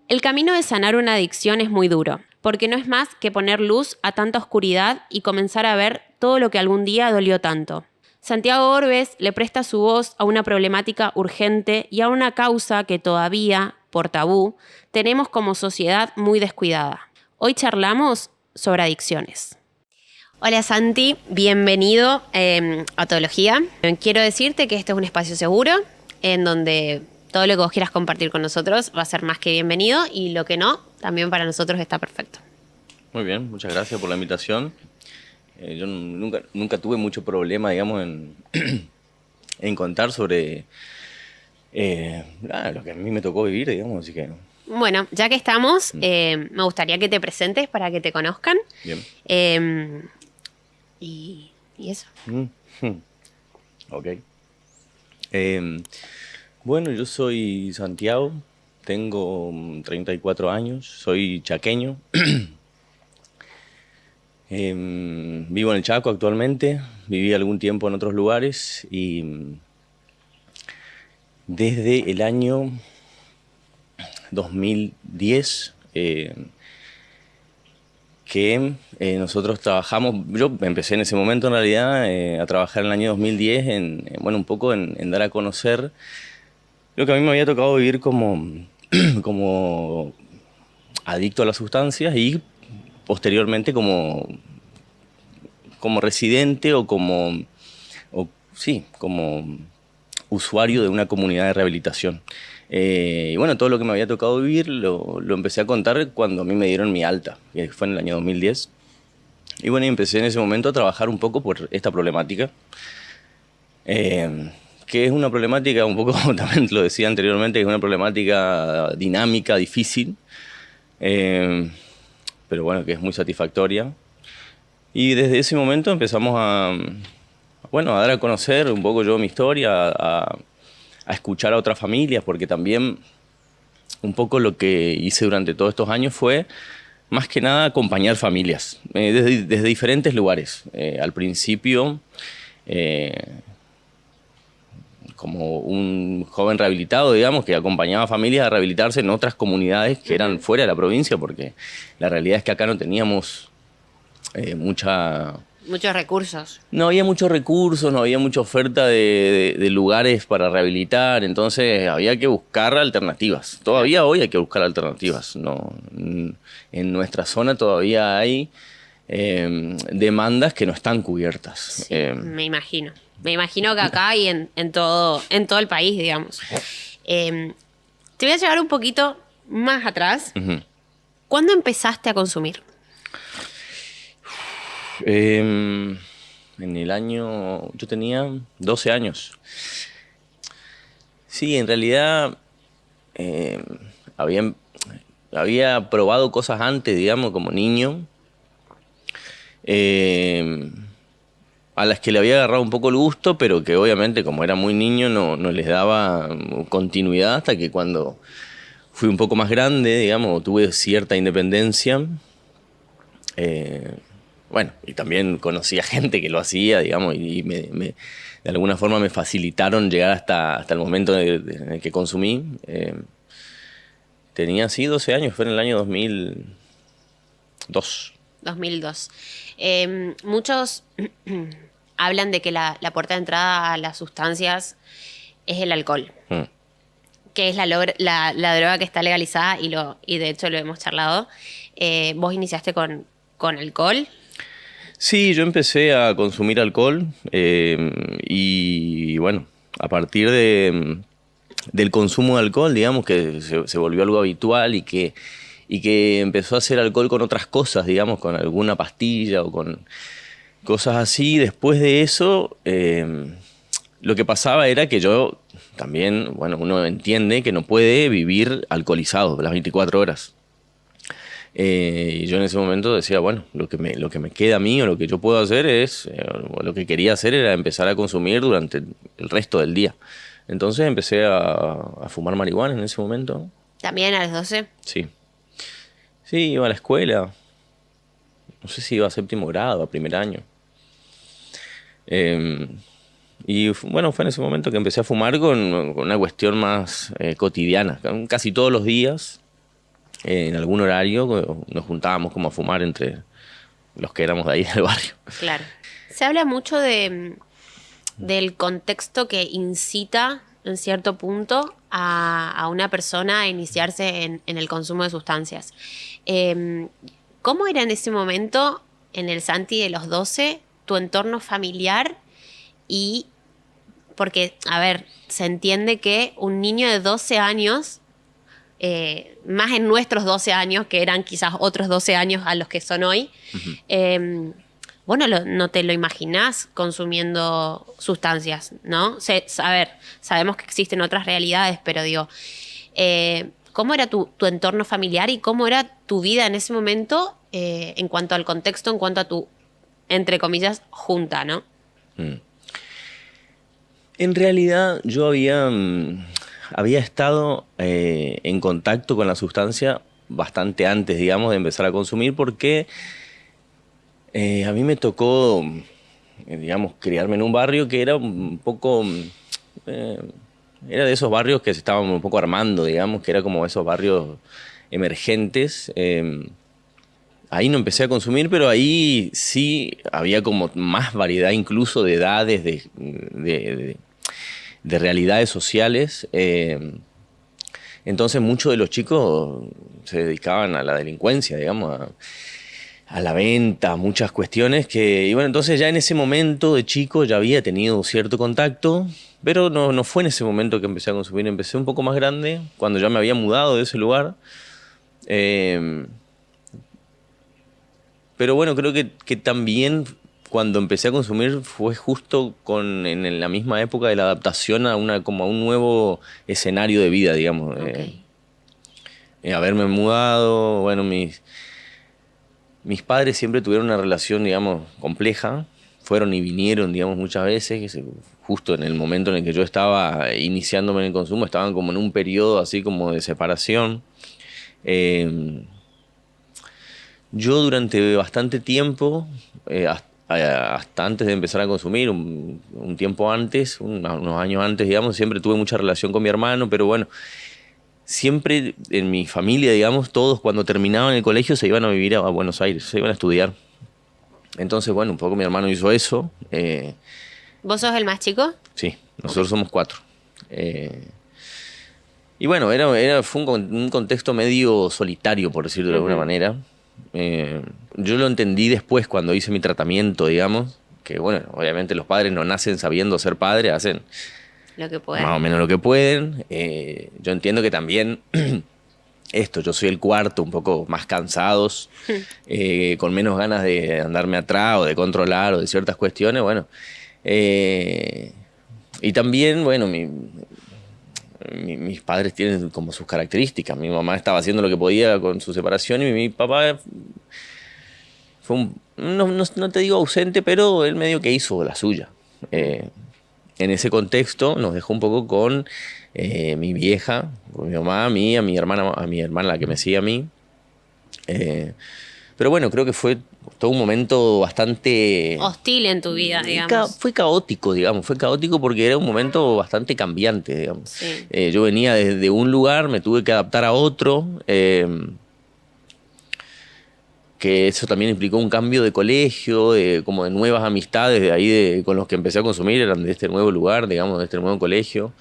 El camino de sanar una adicción es muy duro, porque no es más que poner luz a tanta oscuridad y comenzar a ver todo lo que algún día dolió tanto. Santiago Orbes le presta su voz a una problemática urgente y a una causa que todavía, por tabú, tenemos como sociedad muy descuidada. Hoy charlamos sobre adicciones. Hola Santi, bienvenido a Autología. Quiero decirte que este es un espacio seguro en donde todo lo que vos quieras compartir con nosotros va a ser más que bienvenido y lo que no, también para nosotros está perfecto. Muy bien, muchas gracias por la invitación. Yo nunca tuve mucho problema, digamos, en contar sobre lo que a mí me tocó vivir, digamos, así que... Bueno, ya que estamos, me gustaría que te presentes para que te conozcan. Bien. Y eso. Ok. Bueno, yo soy Santiago, tengo 34 años, soy chaqueño. Vivo en el Chaco actualmente, viví algún tiempo en otros lugares y desde el año 2010 que nosotros trabajamos, yo empecé en ese momento en realidad a trabajar en el año 2010 un poco en dar a conocer lo que a mí me había tocado vivir como adicto a las sustancias y posteriormente como residente o como usuario de una comunidad de rehabilitación. Y bueno, todo lo que me había tocado vivir lo empecé a contar cuando a mí me dieron mi alta, que fue en el año 2010. Y bueno, empecé en ese momento a trabajar un poco por esta problemática, que es una problemática un poco, también lo decía anteriormente, que es una problemática dinámica, difícil, pero bueno, que es muy satisfactoria. Y desde ese momento empezamos a dar a conocer un poco yo mi historia, a escuchar a otras familias, porque también un poco lo que hice durante todos estos años fue, más que nada, acompañar familias desde diferentes lugares. Al principio, como un joven rehabilitado, digamos, que acompañaba a familias a rehabilitarse en otras comunidades que eran fuera de la provincia, porque la realidad es que acá no teníamos muchos recursos. No había muchos recursos, no había mucha oferta de lugares para rehabilitar, entonces había que buscar alternativas. Todavía hoy hay que buscar alternativas. No, en nuestra zona todavía hay demandas que no están cubiertas. Sí, me imagino. Me imagino que acá y en todo el país, digamos. Te voy a llevar un poquito más atrás. Uh-huh. ¿Cuándo empezaste a consumir? En el año... Yo tenía 12 años. Sí, en realidad había probado cosas antes, digamos, como niño, a las que le había agarrado un poco el gusto, pero que obviamente, como era muy niño, no les daba continuidad hasta que cuando fui un poco más grande, digamos, tuve cierta independencia. Y también conocí a gente que lo hacía, digamos, y de alguna forma me facilitaron llegar hasta el momento en el que consumí. Tenía así 12 años, fue en el año 2002. 2002. Muchos hablan de que la puerta de entrada a las sustancias es el alcohol, que es la droga que está legalizada y de hecho lo hemos charlado. ¿Vos iniciaste con alcohol? Sí, yo empecé a consumir alcohol y bueno, a partir del consumo de alcohol, digamos que se volvió algo habitual y que empezó a hacer alcohol con otras cosas, digamos, con alguna pastilla o con cosas así. Después de eso, lo que pasaba era que yo también, uno entiende que no puede vivir alcoholizado las 24 horas. Y yo en ese momento decía, lo que me queda a mí o lo que yo puedo hacer es, lo que quería hacer era empezar a consumir durante el resto del día. Entonces empecé a fumar marihuana en ese momento. ¿También a los 12? Sí. Sí, iba a la escuela. No sé si iba a séptimo grado, a primer año. Y bueno, fue en ese momento que empecé a fumar con una cuestión más cotidiana. Casi todos los días en algún horario nos juntábamos como a fumar entre los que éramos de ahí del barrio. Claro. Se habla mucho del contexto que incita, en cierto punto, a una persona a iniciarse en el consumo de sustancias. ¿Cómo era en ese momento, en el Santi de los 12, tu entorno familiar? Y porque, a ver, se entiende que un niño de 12 años, más en nuestros 12 años, que eran quizás otros 12 años a los que son hoy, vos no te lo imaginás consumiendo sustancias, ¿no? A ver, sabemos que existen otras realidades, pero digo, ¿cómo era tu entorno familiar y cómo era tu vida en ese momento en cuanto al contexto, en cuanto a tu, entre comillas, junta, ¿no? En realidad yo había estado en contacto con la sustancia bastante antes, digamos, de empezar a consumir, porque a mí me tocó, digamos, criarme en un barrio que era un poco... era de esos barrios que se estaban un poco armando, digamos, que era como esos barrios emergentes. Ahí no empecé a consumir, pero ahí sí había como más variedad incluso de edades, de realidades sociales. Entonces muchos de los chicos se dedicaban a la delincuencia, digamos, a la venta, muchas cuestiones y bueno, entonces ya en ese momento de chico ya había tenido cierto contacto, pero no fue en ese momento que empecé a consumir, empecé un poco más grande, cuando ya me había mudado de ese lugar. Pero bueno, creo que también cuando empecé a consumir fue justo en la misma época de la adaptación como a un nuevo escenario de vida, digamos. Okay. Haberme mudado, bueno, mis padres siempre tuvieron una relación, digamos, compleja. Fueron y vinieron, digamos, muchas veces. Justo en el momento en el que yo estaba iniciándome en el consumo, estaban como en un periodo así como de separación. Yo durante bastante tiempo, hasta antes de empezar a consumir, un tiempo antes, unos años antes, digamos, siempre tuve mucha relación con mi hermano, pero bueno, siempre en mi familia, digamos, todos cuando terminaban el colegio se iban a vivir a Buenos Aires, se iban a estudiar. Entonces, bueno, un poco mi hermano hizo eso. ¿Vos sos el más chico? Sí, nosotros somos 4. Y bueno, fue un contexto medio solitario, por decirlo de alguna manera. Yo lo entendí después cuando hice mi tratamiento, digamos, que bueno, obviamente los padres no nacen sabiendo ser padres, hacen lo que pueden. Más o menos lo que pueden. Yo entiendo que también yo soy el cuarto, un poco más cansados, con menos ganas de andarme atrás o de controlar o de ciertas cuestiones, bueno. Y también, bueno, mis padres tienen como sus características. Mi mamá estaba haciendo lo que podía con su separación y mi papá fue no te digo ausente, pero él medio que hizo la suya. En ese contexto nos dejó un poco con mi vieja, con mi mamá, a mí, a mi hermana la que me sigue a mí. Pero bueno, creo que fue todo un momento bastante... hostil en tu vida, digamos. Fue caótico, digamos. Fue caótico porque era un momento bastante cambiante, digamos. Sí. Yo venía desde un lugar, me tuve que adaptar a otro. Que eso también implicó un cambio de colegio, como de nuevas amistades de ahí con los que empecé a consumir, eran de este nuevo lugar, digamos, de este nuevo colegio.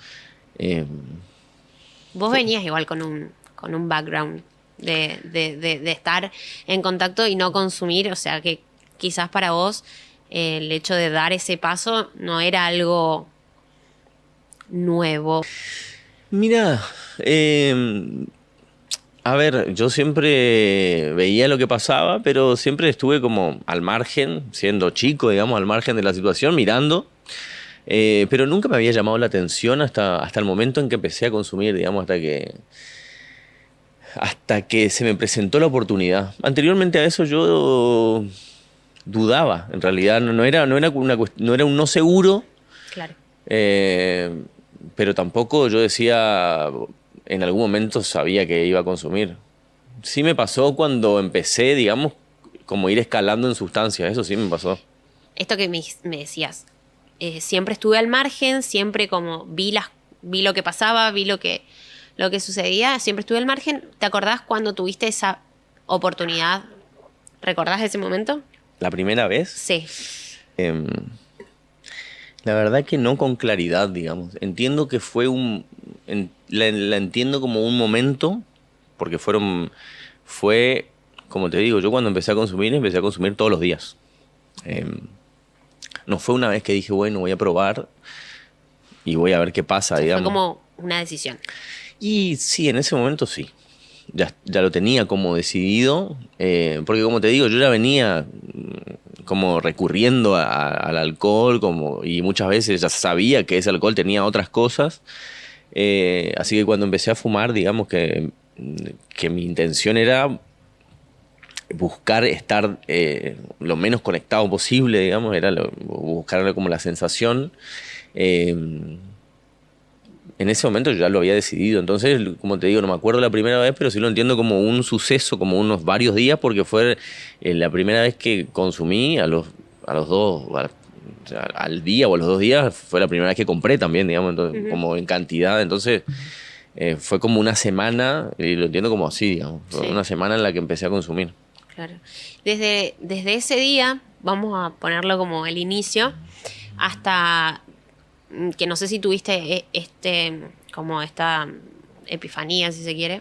Vos venías igual con un background de estar en contacto y no consumir, o sea que quizás para vos el hecho de dar ese paso no era algo nuevo. Mira, a ver, yo siempre veía lo que pasaba, pero siempre estuve como al margen, siendo chico, digamos, al margen de la situación, mirando. Pero nunca me había llamado la atención hasta el momento en que empecé a consumir, digamos, hasta que se me presentó la oportunidad. Anteriormente a eso yo dudaba, en realidad no era un no seguro. Claro. Pero tampoco yo decía, en algún momento sabía que iba a consumir. Sí me pasó cuando empecé, digamos, como ir escalando en sustancias, eso sí me pasó. Esto que me decías, siempre estuve al margen, siempre como vi lo que pasaba, vi lo que lo que sucedía, siempre estuve al margen. ¿Te acordás cuando tuviste esa oportunidad? ¿Recordás ese momento? ¿La primera vez? Sí. Em, la verdad que no con claridad, digamos. Entiendo que fue la entiendo como un momento, porque fue, como te digo, yo cuando empecé a consumir todos los días. No fue una vez que dije, bueno, voy a probar y voy a ver qué pasa, digamos. Fue como una decisión. Y sí, en ese momento sí. Ya lo tenía como decidido, porque como te digo, yo ya venía como recurriendo al alcohol, y muchas veces ya sabía que ese alcohol tenía otras cosas. Así que cuando empecé a fumar, digamos que mi intención era buscar estar lo menos conectado posible, digamos, buscar como la sensación. En ese momento yo ya lo había decidido, entonces, como te digo, no me acuerdo la primera vez, pero sí lo entiendo como un suceso, como unos varios días, porque fue la primera vez que consumí al día o a los 2 días, fue la primera vez que compré también, digamos, entonces, como en cantidad, entonces fue como una semana, y lo entiendo como así, digamos, fue una semana en la que empecé a consumir. Claro. Desde ese día, vamos a ponerlo como el inicio, hasta que no sé si tuviste como esta epifanía, si se quiere,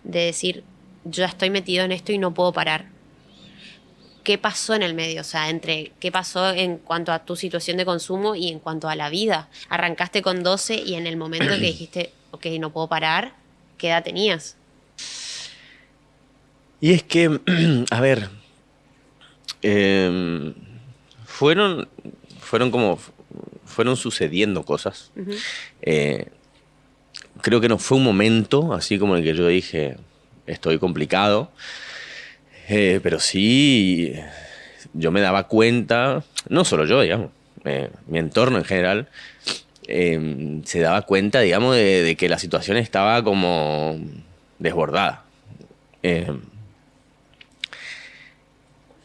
de decir, yo ya estoy metido en esto y no puedo parar. ¿Qué pasó en el medio? O sea, ¿qué pasó en cuanto a tu situación de consumo y en cuanto a la vida? Arrancaste con 12 y en el momento que dijiste, ok, no puedo parar, ¿qué edad tenías? Y es que, a ver, fueron sucediendo cosas. Uh-huh. Creo que no fue un momento así como el que yo dije, estoy complicado, pero sí yo me daba cuenta, no solo yo, digamos, mi entorno en general, se daba cuenta, digamos, de que la situación estaba como desbordada.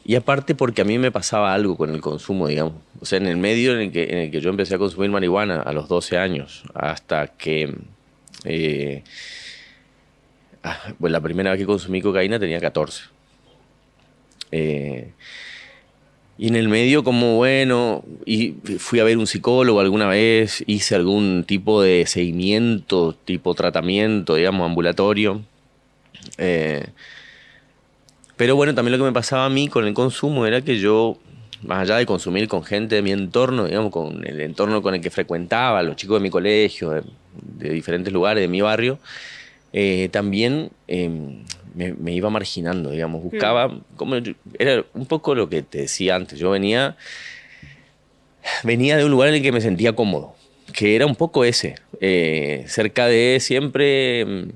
Y aparte porque a mí me pasaba algo con el consumo, digamos. O sea, en el medio en el que yo empecé a consumir marihuana a los 12 años, hasta que... pues la primera vez que consumí cocaína tenía 14. Y en el medio como, bueno, y fui a ver un psicólogo alguna vez, hice algún tipo de seguimiento, tipo tratamiento, digamos, ambulatorio. Pero bueno, también lo que me pasaba a mí con el consumo era que yo, más allá de consumir con gente de mi entorno, digamos, con el entorno con el que frecuentaba, los chicos de mi colegio, de diferentes lugares de mi barrio, también me iba marginando, digamos, buscaba, era un poco lo que te decía antes, yo venía de un lugar en el que me sentía cómodo, que era un poco ese, cerca de siempre...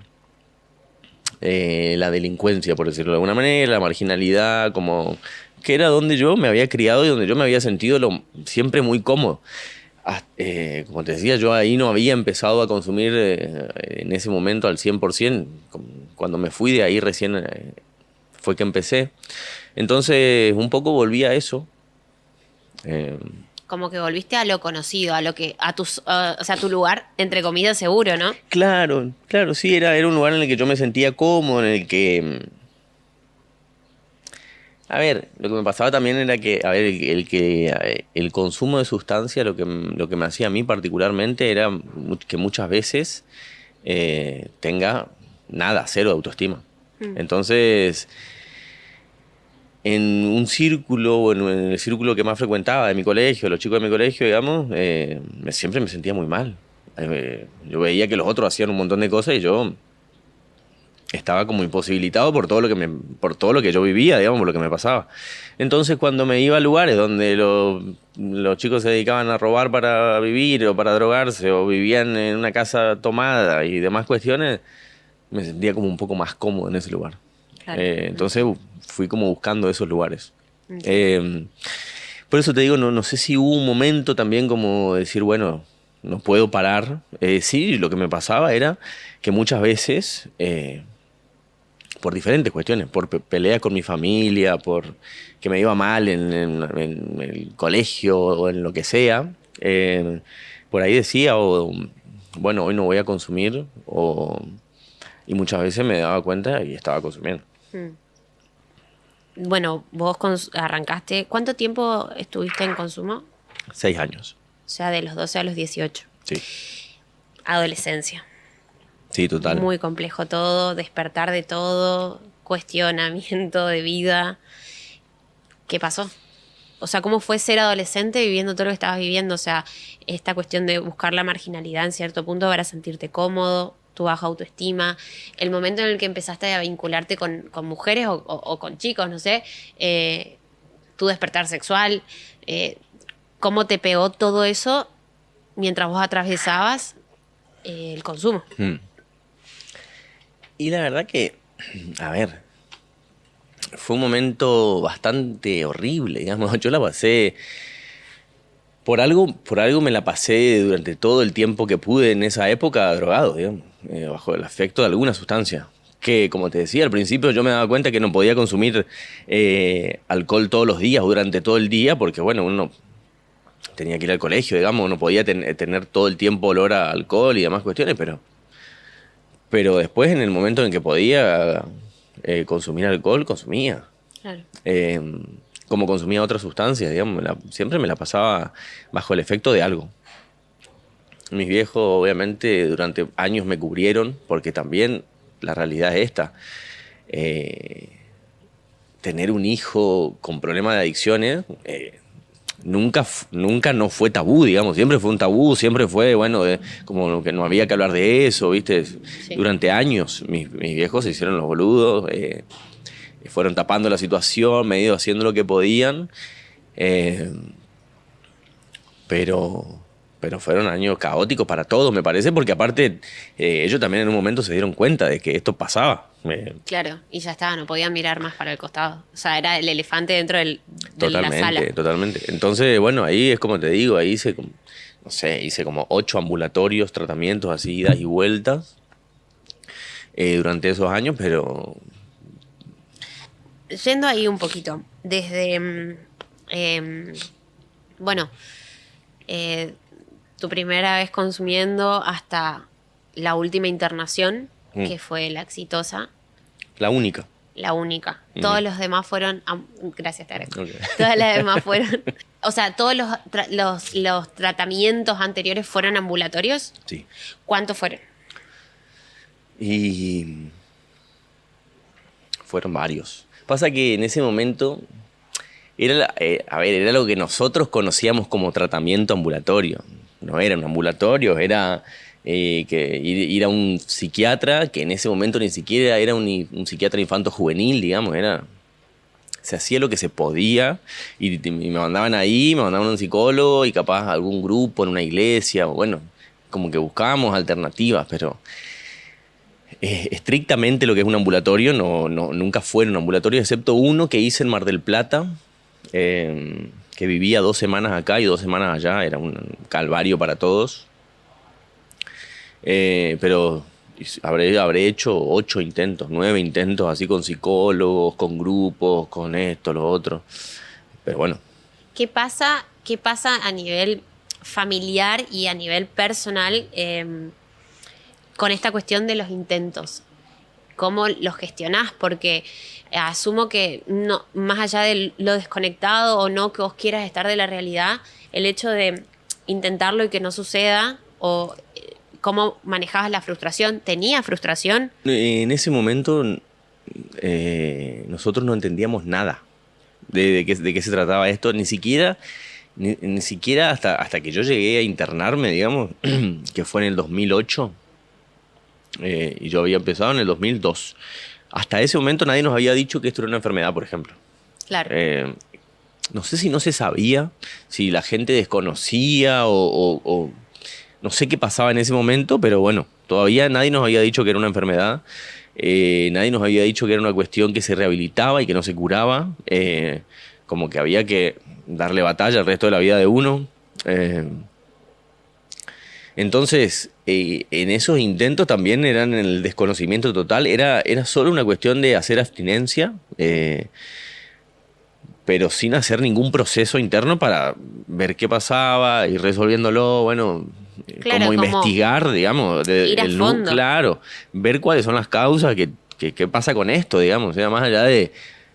la delincuencia, por decirlo de alguna manera, la marginalidad, como que era donde yo me había criado y donde yo me había sentido siempre muy cómodo. Como te decía, yo ahí no había empezado a consumir en ese momento al 100%. Cuando me fui de ahí recién fue que empecé. Entonces, un poco volví a eso. Como que volviste a lo conocido, o sea, tu lugar, entre comillas, seguro, ¿no? Claro, sí, era un lugar en el que yo me sentía cómodo, en el que... A ver, lo que me pasaba también era que, a ver, el consumo de sustancia, lo que me hacía a mí particularmente era que muchas veces tenga cero autoestima. Entonces... En un círculo, o en el círculo que más frecuentaba de mi colegio, los chicos de mi colegio, digamos, siempre me sentía muy mal. Yo veía que los otros hacían un montón de cosas y yo estaba como imposibilitado por todo lo que yo vivía, digamos, por lo que me pasaba. Entonces, cuando me iba a lugares donde los chicos se dedicaban a robar para vivir o para drogarse, o vivían en una casa tomada y demás cuestiones, me sentía como un poco más cómodo en ese lugar. Claro. Entonces fui como buscando esos lugares. Por eso te digo, no sé si hubo un momento también como decir, bueno, no puedo parar. Sí, lo que me pasaba era que muchas veces, por diferentes cuestiones, por peleas con mi familia, por que me iba mal en el colegio o en lo que sea, por ahí decía, bueno, hoy no voy a consumir, o Y muchas veces me daba cuenta y estaba consumiendo. Bueno, vos arrancaste. ¿Cuánto tiempo estuviste en consumo? 6 años. O sea, de los 12 a los 18. Sí. Adolescencia. Sí, total. Muy complejo todo, despertar de todo, cuestionamiento de vida. ¿Qué pasó? O sea, ¿cómo fue ser adolescente viviendo todo lo que estabas viviendo? O sea, esta cuestión de buscar la marginalidad en cierto punto para sentirte cómodo, tu baja autoestima, el momento en el que empezaste a vincularte con mujeres o con chicos, no sé, tu despertar sexual, cómo te pegó todo eso mientras vos atravesabas el consumo. Y la verdad que, a ver, fue un momento bastante horrible, digamos. Yo la pasé, por algo me la pasé durante todo el tiempo que pude en esa época drogado, digamos, bajo el efecto de alguna sustancia. Que, como te decía, al principio yo me daba cuenta que no podía consumir alcohol todos los días, durante todo el día, porque, bueno, uno tenía que ir al colegio, digamos, no podía tener todo el tiempo olor a alcohol y demás cuestiones, pero después, en el momento en que podía consumir alcohol, consumía. Claro. Como consumía otras sustancias, digamos, siempre me la pasaba bajo el efecto de algo. Mis viejos, obviamente, durante años me cubrieron, porque también la realidad es esta. Tener un hijo con problemas de adicciones nunca no fue tabú, digamos. Siempre fue un tabú, siempre fue, bueno, como que no había que hablar de eso, ¿viste? Sí. Durante años mis viejos se hicieron los boludos, fueron tapando la situación, medio haciendo lo que podían, pero fueron años caóticos para todos, me parece, porque aparte ellos también en un momento se dieron cuenta de que esto pasaba. Claro, y ya estaba, no podían mirar más para el costado. O sea, era el elefante dentro de la sala. Totalmente. Entonces, bueno, ahí es como te digo, ahí hice como 8 ambulatorios, tratamientos así, idas y vueltas durante esos años, pero... Yendo ahí un poquito, desde, tu primera vez consumiendo hasta la última internación, que fue la exitosa. La única. La única. Todos los demás fueron... gracias, te agradezco. Okay. Todas las demás fueron... O sea, todos los tratamientos anteriores fueron ambulatorios. Sí. ¿Cuántos fueron? Y... fueron varios. Pasa que en ese momento... era lo que nosotros conocíamos como tratamiento ambulatorio. No era un ambulatorio, era... que ir a un psiquiatra, que en ese momento ni siquiera era un psiquiatra infanto-juvenil, digamos, se hacía lo que se podía y me mandaban ahí, me mandaban a un psicólogo y capaz a algún grupo en una iglesia, bueno, como que buscábamos alternativas, pero estrictamente lo que es un ambulatorio nunca fue un ambulatorio, excepto uno que hice en Mar del Plata, que vivía 2 semanas acá y 2 semanas allá, era un calvario para todos. Pero habré hecho 8 intentos, 9 intentos, así con psicólogos, con grupos, con esto, lo otro. Pero bueno. ¿Qué pasa a nivel familiar y a nivel personal con esta cuestión de los intentos? ¿Cómo los gestionás? Porque asumo que no, más allá de lo desconectado o no que vos quieras estar de la realidad, el hecho de intentarlo y que no suceda, o ¿cómo manejabas la frustración? ¿Tenías frustración? En ese momento nosotros no entendíamos nada de qué se trataba esto, ni siquiera hasta que yo llegué a internarme, digamos, que fue en el 2008, y yo había empezado en el 2002. Hasta ese momento nadie nos había dicho que esto era una enfermedad, por ejemplo. Claro. No sé si no se sabía, si la gente desconocía o no sé qué pasaba en ese momento, pero bueno, todavía nadie nos había dicho que era una enfermedad, nadie nos había dicho que era una cuestión que se rehabilitaba y que no se curaba, como que había que darle batalla al resto de la vida de uno. Entonces, en esos intentos también eran en el desconocimiento total, era solo una cuestión de hacer abstinencia, pero sin hacer ningún proceso interno para ver qué pasaba, ir resolviéndolo, bueno, Claro, como como investigar, digamos, ir a fondo. claro, ver cuáles son las causas, qué pasa con esto, digamos, o sea, más allá de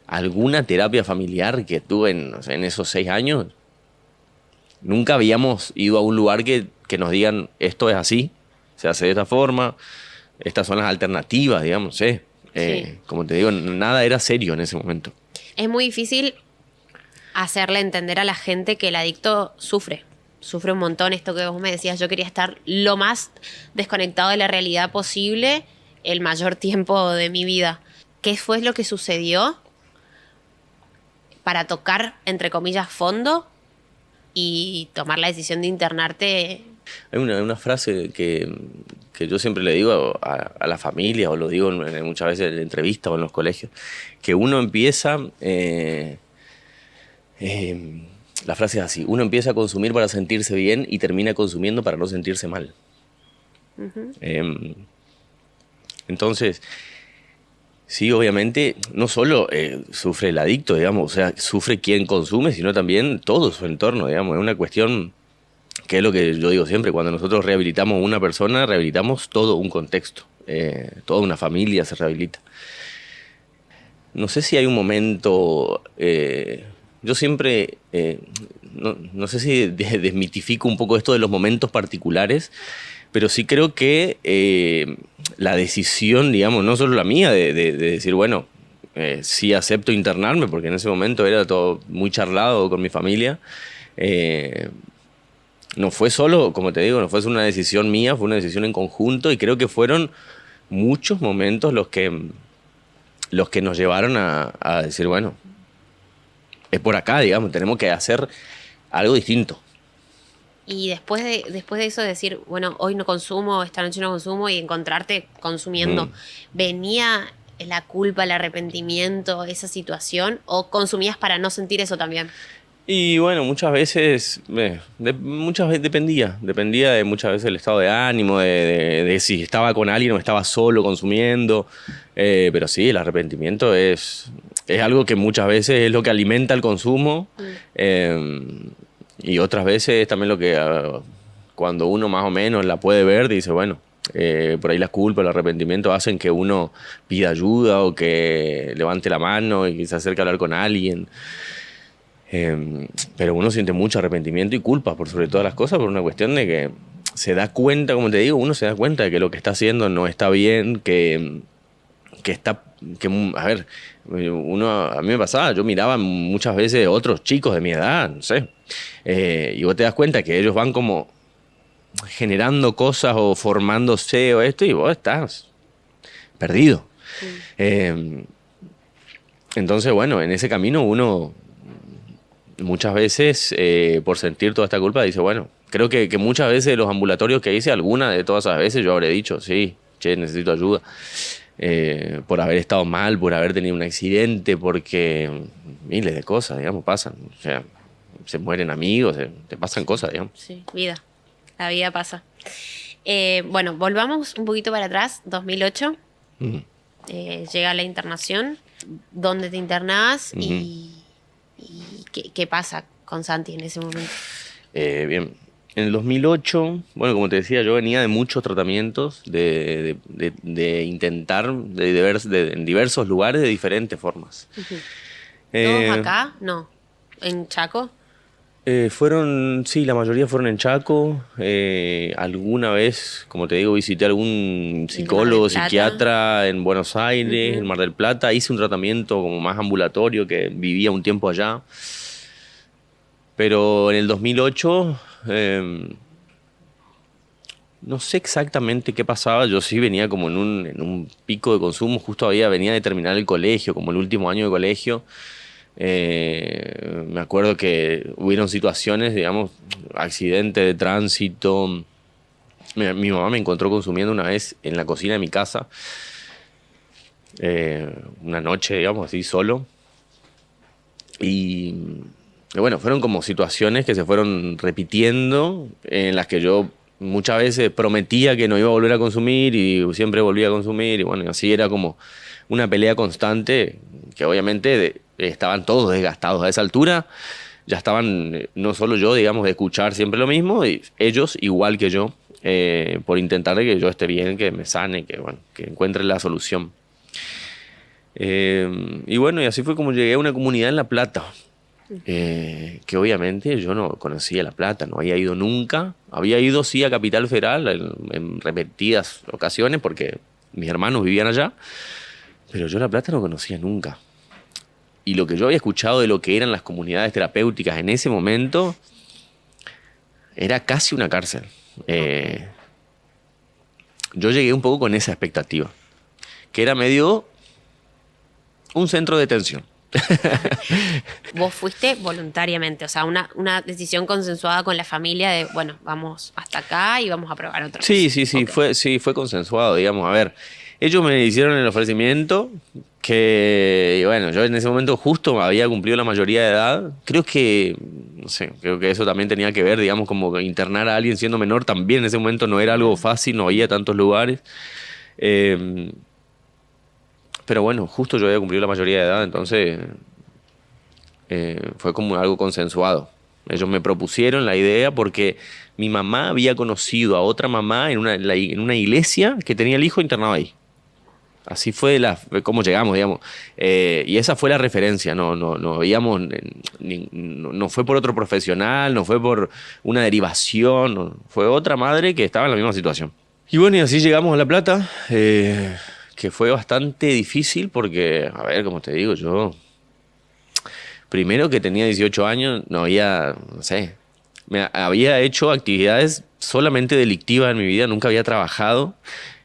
alguna terapia familiar que tuve no sé, en esos 6 años, nunca habíamos ido a un lugar que nos digan esto es así, se hace de esta forma, estas son las alternativas, digamos, ¿sí? Sí. Como te digo, nada era serio en ese momento. Es muy difícil hacerle entender a la gente que el adicto sufre. Sufre un montón, esto que vos me decías, yo quería estar lo más desconectado de la realidad posible el mayor tiempo de mi vida. ¿Qué fue lo que sucedió para tocar, entre comillas, fondo y tomar la decisión de internarte? Hay una frase que yo siempre le digo a la familia, o lo digo muchas veces en entrevistas o en los colegios, que uno empieza... la frase es así: uno empieza a consumir para sentirse bien y termina consumiendo para no sentirse mal. Entonces, sí, obviamente, no solo sufre el adicto, digamos, o sea, sufre quien consume, sino también todo su entorno, digamos. Es una cuestión que es lo que yo digo siempre: cuando nosotros rehabilitamos a una persona, rehabilitamos todo un contexto, toda una familia se rehabilita. No sé si hay un momento... yo siempre, no sé si desmitifico un poco esto de los momentos particulares, pero sí creo que la decisión, digamos, no solo la mía, de decir, bueno, sí acepto internarme, porque en ese momento era todo muy charlado con mi familia, no fue solo, como te digo, no fue una decisión mía, fue una decisión en conjunto, y creo que fueron muchos momentos los que nos llevaron a decir, bueno, es por acá, digamos, tenemos que hacer algo distinto. Y después de eso decir, bueno, hoy no consumo, esta noche no consumo, y encontrarte consumiendo, ¿venía la culpa, el arrepentimiento, esa situación? ¿O consumías para no sentir eso también? Y bueno, muchas veces dependía de muchas veces el estado de ánimo, de si estaba con alguien o estaba solo consumiendo. Pero sí, el arrepentimiento es algo que muchas veces es lo que alimenta el consumo. Y otras veces también lo que cuando uno más o menos la puede ver, dice, bueno, por ahí la culpa, el arrepentimiento hacen que uno pida ayuda o que levante la mano y que se acerque a hablar con alguien. Pero uno siente mucho arrepentimiento y culpa por sobre todas las cosas, por una cuestión de que se da cuenta, como te digo, uno se da cuenta de que lo que está haciendo no está bien, a ver, a mí me pasaba, yo miraba muchas veces otros chicos de mi edad, no sé, y vos te das cuenta que ellos van como generando cosas o formándose o esto, y vos estás perdido. Entonces, bueno, en ese camino uno muchas veces, por sentir toda esta culpa, dice, bueno, creo que muchas veces de los ambulatorios que hice, alguna de todas esas veces yo habré dicho, sí, che, necesito ayuda. Por haber estado mal, por haber tenido un accidente, porque miles de cosas, digamos, pasan. O sea, se mueren amigos, te pasan cosas, digamos. Sí, vida. La vida pasa. Bueno, volvamos un poquito para atrás, 2008. Llega la internación. ¿Dónde te internás? ¿Y qué pasa con Santi en ese momento? Bien. En el 2008, bueno, como te decía, yo venía de muchos tratamientos, de intentar, en diversos lugares de diferentes formas. ¿Todos acá? No. ¿En Chaco? Sí, la mayoría fueron en Chaco. Alguna vez, como te digo, visité a algún psicólogo, psiquiatra en Buenos Aires, en Mar del Plata. Hice un tratamiento como más ambulatorio, que vivía un tiempo allá. Pero en el 2008, no sé exactamente qué pasaba. Yo sí venía como en un pico de consumo. Justo venía de terminar el colegio, como el último año de colegio. Me acuerdo que hubieron situaciones, digamos, accidentes de tránsito. Mi mamá me encontró consumiendo una vez en la cocina de mi casa, una noche, digamos, así solo. Y bueno, fueron como situaciones que se fueron repitiendo, en las que yo muchas veces prometía que no iba a volver a consumir y siempre volvía a consumir. Y bueno, así era como una pelea constante que obviamente estaban todos desgastados a esa altura. Ya estaban, no solo yo, digamos, de escuchar siempre lo mismo, y ellos igual que yo, por intentar de que yo esté bien, que me sane, que, bueno, que encuentre la solución. Y bueno, y así fue como llegué a una comunidad en La Plata, que obviamente yo no conocía La Plata, no había ido nunca. Había ido sí a Capital Federal en repetidas ocasiones porque mis hermanos vivían allá, pero yo La Plata no conocía nunca. Y lo que yo había escuchado de lo que eran las comunidades terapéuticas en ese momento era casi una cárcel. Yo llegué un poco con esa expectativa, que era medio un centro de detención. Vos fuiste voluntariamente, o sea, una decisión consensuada con la familia de, bueno, vamos hasta acá y vamos a probar otra cosa. Sí, fue consensuado, digamos. A ver, ellos me hicieron el ofrecimiento que, bueno, yo en ese momento justo había cumplido la mayoría de edad. Creo que, no sé, creo que eso también tenía que ver, digamos, como internar a alguien siendo menor también en ese momento no era algo fácil, no había tantos lugares. Pero bueno, justo yo había cumplido la mayoría de edad, entonces fue como algo consensuado. Ellos me propusieron la idea porque mi mamá había conocido a otra mamá en una iglesia que tenía el hijo internado ahí. Así fue cómo llegamos, digamos. Y esa fue la referencia, no veíamos, no fue por otro profesional, no fue por una derivación, fue otra madre que estaba en la misma situación. Y bueno, y así llegamos a La Plata, que fue bastante difícil porque, a ver, como te digo, yo primero que tenía 18 años, no sé, había hecho actividades solamente delictivas en mi vida, nunca había trabajado.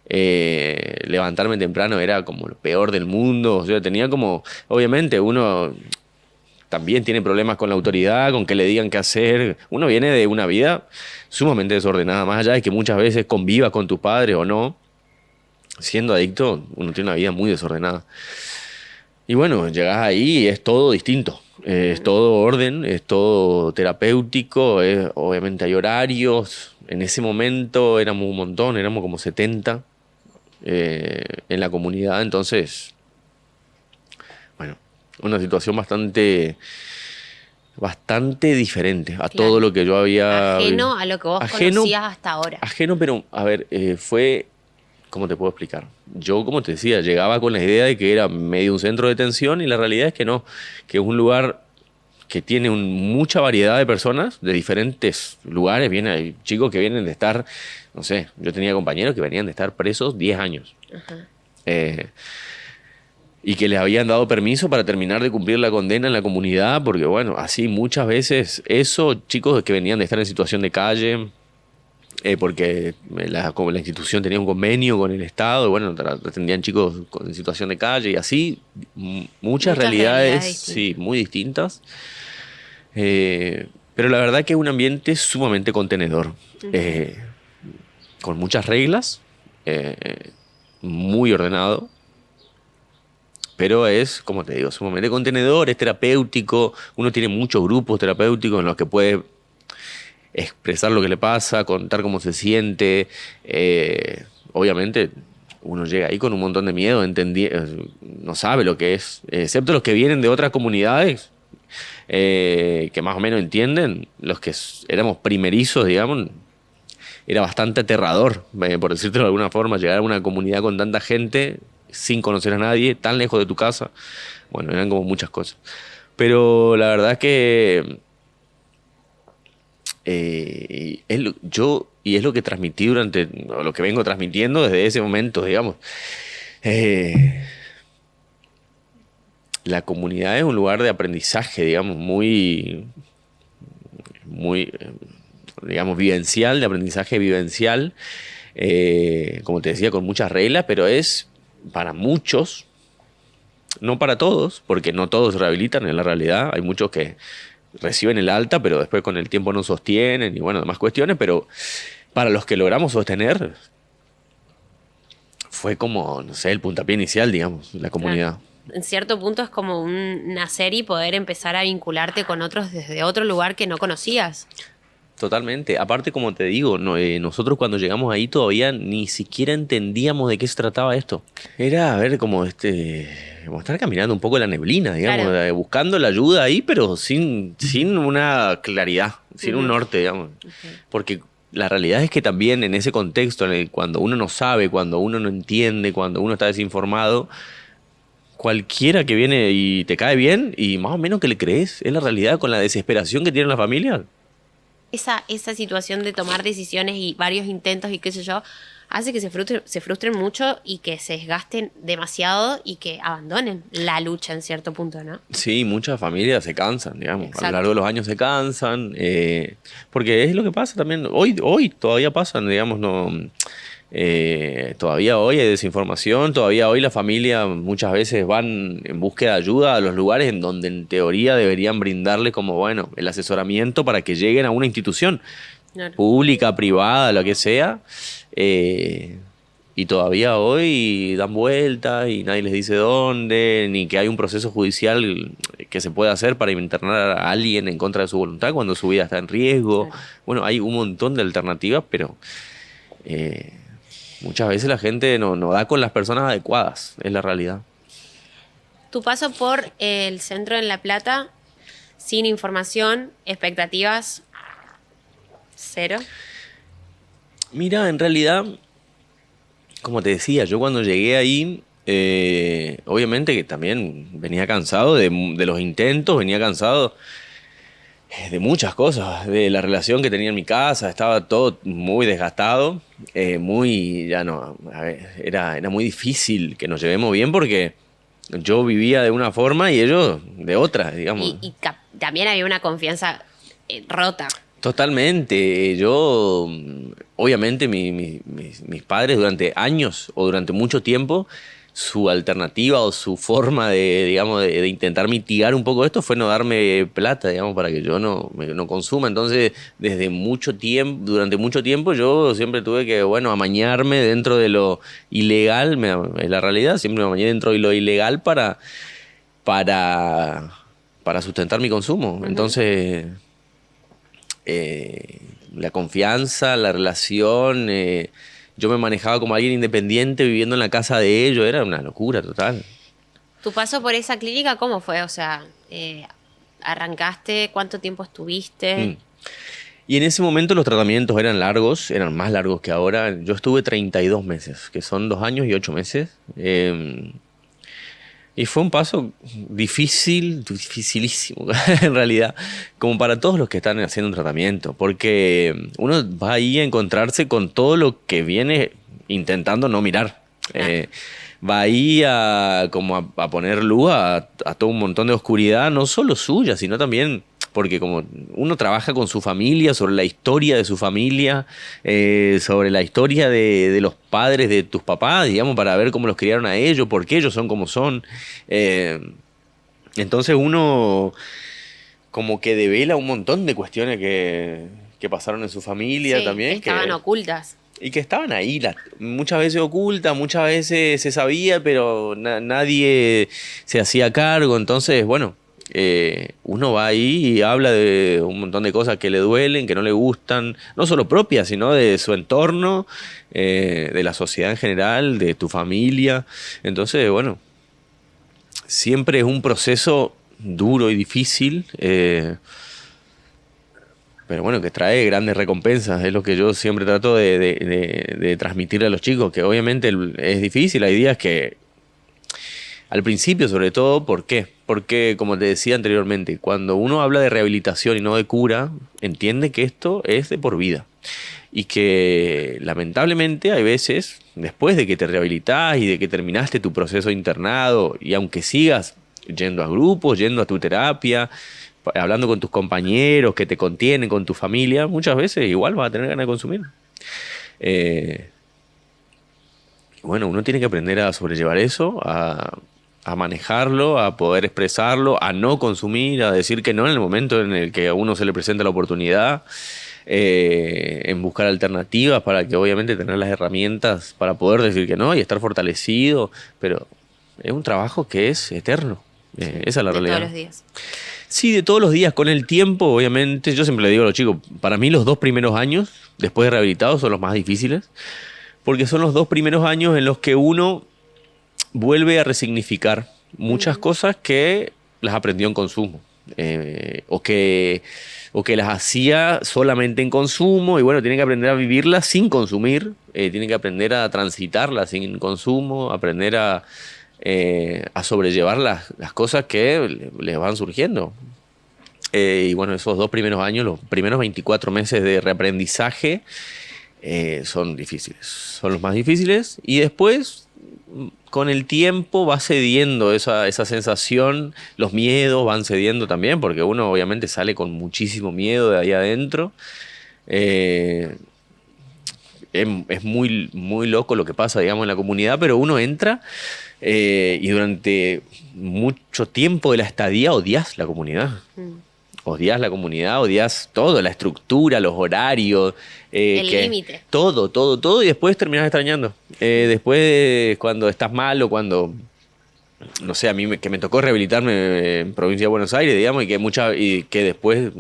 Levantarme temprano era como lo peor del mundo. O sea, tenía como, obviamente uno también tiene problemas con la autoridad, con que le digan qué hacer. Uno viene de una vida sumamente desordenada, más allá de que muchas veces conviva con tus padres o no. Siendo adicto, uno tiene una vida muy desordenada. Y bueno, llegás ahí y es todo distinto. Es todo orden, es todo terapéutico, obviamente hay horarios. En ese momento éramos un montón, éramos como 70 en la comunidad. Entonces, bueno, una situación bastante diferente a todo lo que yo había... Ajeno a lo que vos conocías hasta ahora. Ajeno, pero a ver, fue... ¿Cómo te puedo explicar? Yo, como te decía, llegaba con la idea de que era medio un centro de detención y la realidad es que no, que es un lugar que tiene mucha variedad de personas de diferentes lugares. Hay chicos que vienen de estar, no sé, yo tenía compañeros que venían de estar presos 10 años. Y que les habían dado permiso para terminar de cumplir la condena en la comunidad, porque bueno, así muchas veces chicos que venían de estar en situación de calle, porque como la institución tenía un convenio con el Estado, y bueno, atendían chicos en situación de calle y así, muchas realidades sí, muy distintas. Pero la verdad que es un ambiente sumamente contenedor, con muchas reglas, muy ordenado, pero es, como te digo, sumamente contenedor, es terapéutico, uno tiene muchos grupos terapéuticos en los que puede expresar lo que le pasa, contar cómo se siente. Obviamente uno llega ahí con un montón de miedo, no sabe lo que es, excepto los que vienen de otras comunidades que más o menos entienden. Los que éramos primerizos, digamos, era bastante aterrador, por decirlo de alguna forma, llegar a una comunidad con tanta gente sin conocer a nadie, tan lejos de tu casa. Bueno, eran como muchas cosas, pero la verdad es que es lo que transmití lo que vengo transmitiendo desde ese momento, digamos. La comunidad es un lugar de aprendizaje, digamos, muy, digamos, vivencial, de aprendizaje vivencial, como te decía, con muchas reglas, pero es para muchos, no para todos, porque no todos se rehabilitan en la realidad. Hay muchos que reciben el alta, pero después con el tiempo no sostienen y bueno, demás cuestiones, pero para los que logramos sostener, fue como, no sé, el puntapié inicial, digamos, la comunidad. Claro. En cierto punto es como un nacer y poder empezar a vincularte con otros desde otro lugar que no conocías. Totalmente. Aparte, como te digo, nosotros cuando llegamos ahí todavía ni siquiera entendíamos de qué se trataba esto. Era, a ver, como como estar caminando un poco en la neblina, digamos, Claro. buscando la ayuda ahí, pero sin una claridad, sin un norte, digamos. Ok. Porque la realidad es que también en ese contexto, cuando uno no sabe, cuando uno no entiende, cuando uno está desinformado, cualquiera que viene y te cae bien y más o menos que le crees, es la realidad con la desesperación que tiene la familia. Esa situación de tomar decisiones y varios intentos y qué sé yo, hace que se frustren mucho y que se desgasten demasiado y que abandonen la lucha en cierto punto, ¿no? Sí, muchas familias se cansan, digamos, a lo Exacto. largo de los años se cansan, porque es lo que pasa también, hoy todavía pasan, digamos, no, todavía hoy hay desinformación, todavía hoy las familias muchas veces van en búsqueda de ayuda a los lugares en donde en teoría deberían brindarle como, bueno, el asesoramiento para que lleguen a una institución Claro. pública, privada, lo que sea. eh, y todavía hoy dan vueltas y nadie les dice dónde, ni que hay un proceso judicial que se pueda hacer para internar a alguien en contra de su voluntad cuando su vida está en riesgo. Claro. Bueno, hay un montón de alternativas, pero eh, muchas veces la gente no da con las personas adecuadas, es la realidad. Tu paso por el centro en La Plata, sin información, expectativas, cero. Mira, en realidad, como te decía, yo cuando llegué ahí, obviamente que también venía cansado de los intentos, venía cansado de muchas cosas, de la relación que tenía en mi casa, estaba todo muy desgastado, ya no, a ver, era muy difícil que nos llevemos bien porque yo vivía de una forma y ellos de otra, digamos. También había una confianza rota. Totalmente. Yo, obviamente, mis padres durante años o durante mucho tiempo, su alternativa o su forma de, digamos, de intentar mitigar un poco esto fue no darme plata, digamos, para que yo no consuma. Entonces, desde mucho tiempo, durante mucho tiempo, yo siempre tuve que, bueno, amañarme dentro de lo ilegal, es la realidad, siempre me amañé dentro de lo ilegal para, para sustentar mi consumo. Entonces la confianza, la relación, yo me manejaba como alguien independiente viviendo en la casa de ellos, era una locura total. ¿Tu paso por esa clínica cómo fue? O sea, ¿arrancaste? ¿Cuánto tiempo estuviste? Mm. Y en ese momento los tratamientos eran largos, eran más largos que ahora. Yo estuve 32 meses, que son 2 años y 8 meses. Y fue un paso difícil, dificilísimo en realidad, como para todos los que están haciendo un tratamiento, porque uno va ahí a encontrarse con todo lo que viene intentando no mirar. Va ahí como a poner luz a todo un montón de oscuridad, no solo suya, sino también porque como uno trabaja con su familia, sobre la historia de su familia, sobre la historia de los padres de tus papás, digamos, para ver cómo los criaron a ellos, por qué ellos son como son. Eh, entonces uno como que devela un montón de cuestiones que pasaron en su familia Sí, también. estaban ocultas. Y que estaban ahí, muchas veces ocultas, muchas veces se sabía, pero nadie se hacía cargo. Entonces, bueno, uno va ahí y habla de un montón de cosas que le duelen, que no le gustan, no solo propias, sino de su entorno, de la sociedad en general, de tu familia. Entonces, bueno, siempre es un proceso duro y difícil. Pero bueno, que trae grandes recompensas, es lo que yo siempre trato de transmitirle a los chicos, que obviamente es difícil, hay días que, al principio sobre todo, ¿por qué? Porque, como te decía anteriormente, cuando uno habla de rehabilitación y no de cura, entiende que esto es de por vida. Y que lamentablemente hay veces, después de que te rehabilitás y de que terminaste tu proceso internado, y aunque sigas yendo a grupos, yendo a tu terapia, hablando con tus compañeros que te contienen, con tu familia, muchas veces igual vas a tener ganas de consumir. Bueno, uno tiene que aprender a sobrellevar eso, a manejarlo, a poder expresarlo, a no consumir, a decir que no en el momento en el que a uno se le presenta la oportunidad, en buscar alternativas para que obviamente tener las herramientas para poder decir que no y estar fortalecido, pero es un trabajo que es eterno. Esa es la De realidad. todos los días. Sí, de todos los días, con el tiempo, obviamente. Yo siempre le digo a los chicos, para mí los 2 primeros años, después de rehabilitados, son los más difíciles, porque son los 2 primeros años en los que uno vuelve a resignificar muchas cosas que las aprendió en consumo. O que las hacía solamente en consumo y bueno, tiene que aprender a vivirlas sin consumir, tiene que aprender a transitarlas sin consumo, aprender a sobrellevar las cosas que les van surgiendo. Y bueno, esos 2 primeros años, los primeros 24 meses de reaprendizaje son difíciles, son los más difíciles y después con el tiempo va cediendo esa sensación, los miedos van cediendo también, porque uno obviamente sale con muchísimo miedo de ahí adentro. Es muy, muy loco lo que pasa, digamos, en la comunidad, pero uno entra y durante mucho tiempo de la estadía odias la comunidad. Odias la comunidad, odias todo, la estructura, los horarios. El límite. Todo, y después terminas extrañando. Después, cuando estás mal o cuando, no sé, a mí que me tocó rehabilitarme en provincia de Buenos Aires, digamos, y que después,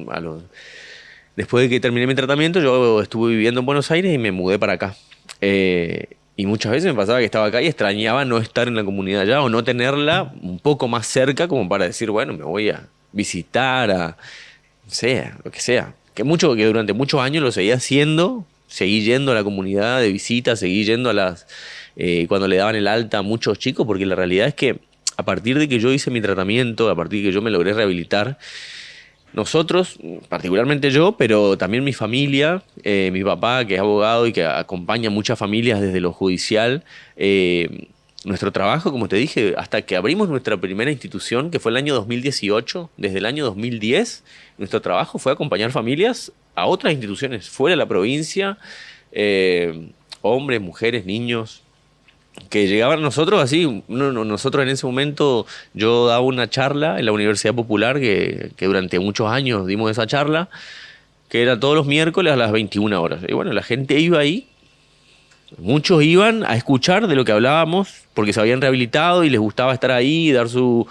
después de que terminé mi tratamiento, yo estuve viviendo en Buenos Aires y me mudé para acá. Y muchas veces me pasaba que estaba acá y extrañaba no estar en la comunidad ya o no tenerla un poco más cerca como para decir, bueno, me voy a visitar, no sé, lo que sea. Que durante muchos años lo seguía haciendo, seguí yendo a la comunidad de visita, seguí yendo a cuando le daban el alta a muchos chicos, porque la realidad es que a partir de que yo hice mi tratamiento, a partir de que yo me logré rehabilitar, nosotros, particularmente yo, pero también mi familia, mi papá que es abogado y que acompaña muchas familias desde lo judicial, nuestro trabajo, como te dije, hasta que abrimos nuestra primera institución, que fue el año 2018, desde el año 2010, nuestro trabajo fue acompañar familias a otras instituciones fuera de la provincia, hombres, mujeres, niños, que llegaban a nosotros así. Nosotros en ese momento, yo daba una charla en la Universidad Popular, que durante muchos años dimos esa charla, que era todos los miércoles a las 21 horas. Y bueno, la gente iba ahí. Muchos iban a escuchar de lo que hablábamos porque se habían rehabilitado y les gustaba estar ahí y dar su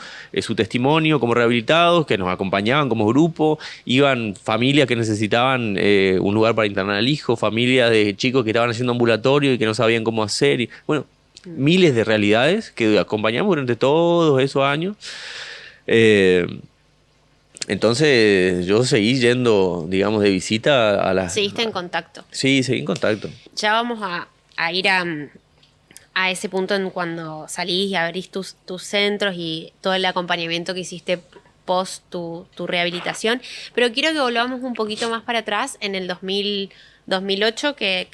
testimonio como rehabilitados, que nos acompañaban como grupo. Iban familias que necesitaban un lugar para internar al hijo, familias de chicos que estaban haciendo ambulatorio y que no sabían cómo hacer. Y, bueno, miles de realidades que acompañamos durante todos esos años. Entonces yo seguí yendo, digamos, de visita a las... ¿Seguiste en contacto? Sí, seguí en contacto. Ya vamos a ir a ese punto en cuando salís y abrís tus centros y todo el acompañamiento que hiciste post tu rehabilitación. Pero quiero que volvamos un poquito más para atrás, en el 2008 que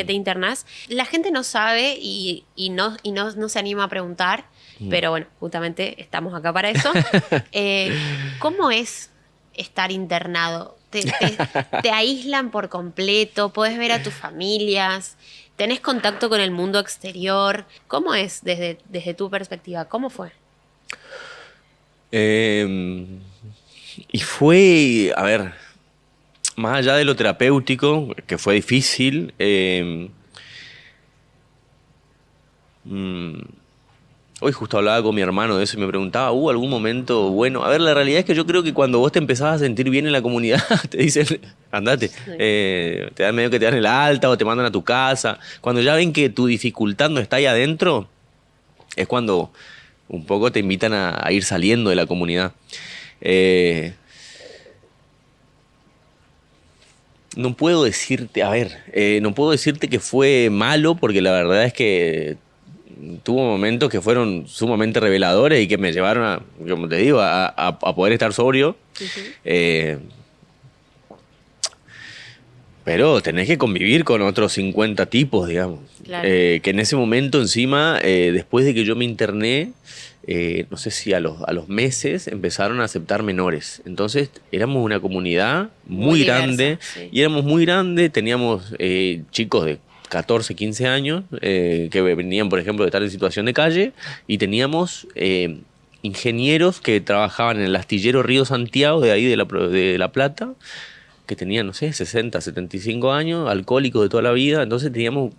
te internás. La gente no sabe y no se anima a preguntar, pero bueno, justamente estamos acá para eso. ¿Cómo es estar internado? ¿Te aíslan por completo? ¿Podés ver a tus familias? ¿Tenés contacto con el mundo exterior? ¿Cómo es desde tu perspectiva? ¿Cómo fue? Y fue, a ver, más allá de lo terapéutico, que fue difícil, hoy justo hablaba con mi hermano de eso y me preguntaba, ¿hubo algún momento bueno? A ver, la realidad es que yo creo que cuando vos te empezás a sentir bien en la comunidad, te dicen, andate, Sí. te dan medio que te dan el alta o te mandan a tu casa. Cuando ya ven que tu dificultad no está ahí adentro, es cuando un poco te invitan a ir saliendo de la comunidad. No puedo decirte, no puedo decirte que fue malo, porque la verdad es que tuvo momentos que fueron sumamente reveladores y que me llevaron a, como te digo, a poder estar sobrio. Uh-huh. Pero tenés que convivir con otros 50 tipos, digamos. Claro. Que en ese momento encima, después de que yo me interné, no sé si a los meses empezaron a aceptar menores. Entonces éramos una comunidad muy grande, sí. Y éramos muy grandes, teníamos chicos de 14, 15 años que venían, por ejemplo, de estar en situación de calle, y teníamos ingenieros que trabajaban en el astillero Río Santiago, de ahí de La Plata, que tenían, no sé, 60, 75 años, alcohólicos de toda la vida. Entonces teníamos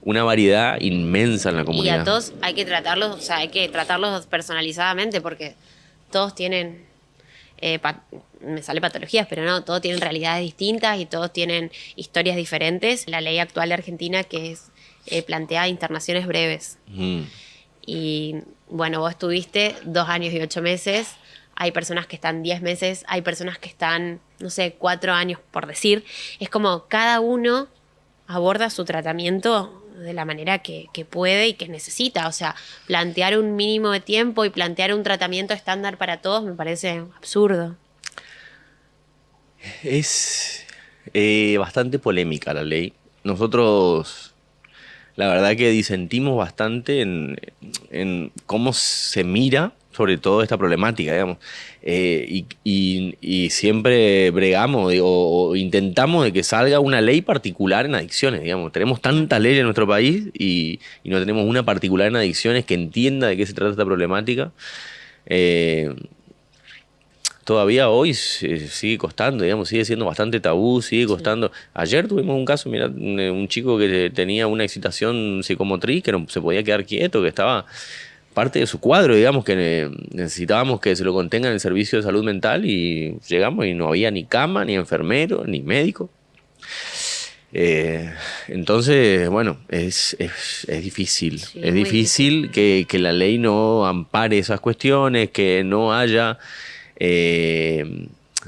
una variedad inmensa en la comunidad. Y a todos hay que tratarlos, o sea, hay que tratarlos personalizadamente porque todos tienen me sale patologías, pero no, todos tienen realidades distintas y todos tienen historias diferentes. La ley actual de Argentina que es plantea internaciones breves. Y bueno, vos estuviste 2 años y 8 meses, hay personas que están 10 meses, hay personas que están, no sé, 4 años por decir. Es como cada uno aborda su tratamiento de la manera que puede y que necesita. O sea, plantear un mínimo de tiempo y plantear un tratamiento estándar para todos me parece absurdo. Es bastante polémica la ley. Nosotros, la verdad que disentimos bastante en cómo se mira sobre todo esta problemática, digamos. Y siempre bregamos o intentamos de que salga una ley particular en adicciones, digamos. Tenemos tantas leyes en nuestro país y no tenemos una particular en adicciones que entienda de qué se trata esta problemática. Todavía hoy sigue costando, digamos, sigue siendo bastante tabú, sigue costando. Sí. Ayer tuvimos un caso, mira, un chico que tenía una excitación psicomotriz, que no se podía quedar quieto, que estaba parte de su cuadro, digamos, que necesitábamos que se lo contenga en el servicio de salud mental y llegamos y no había ni cama, ni enfermero, ni médico. Entonces, bueno, es difícil. Sí, es difícil que la ley no ampare esas cuestiones, que no haya...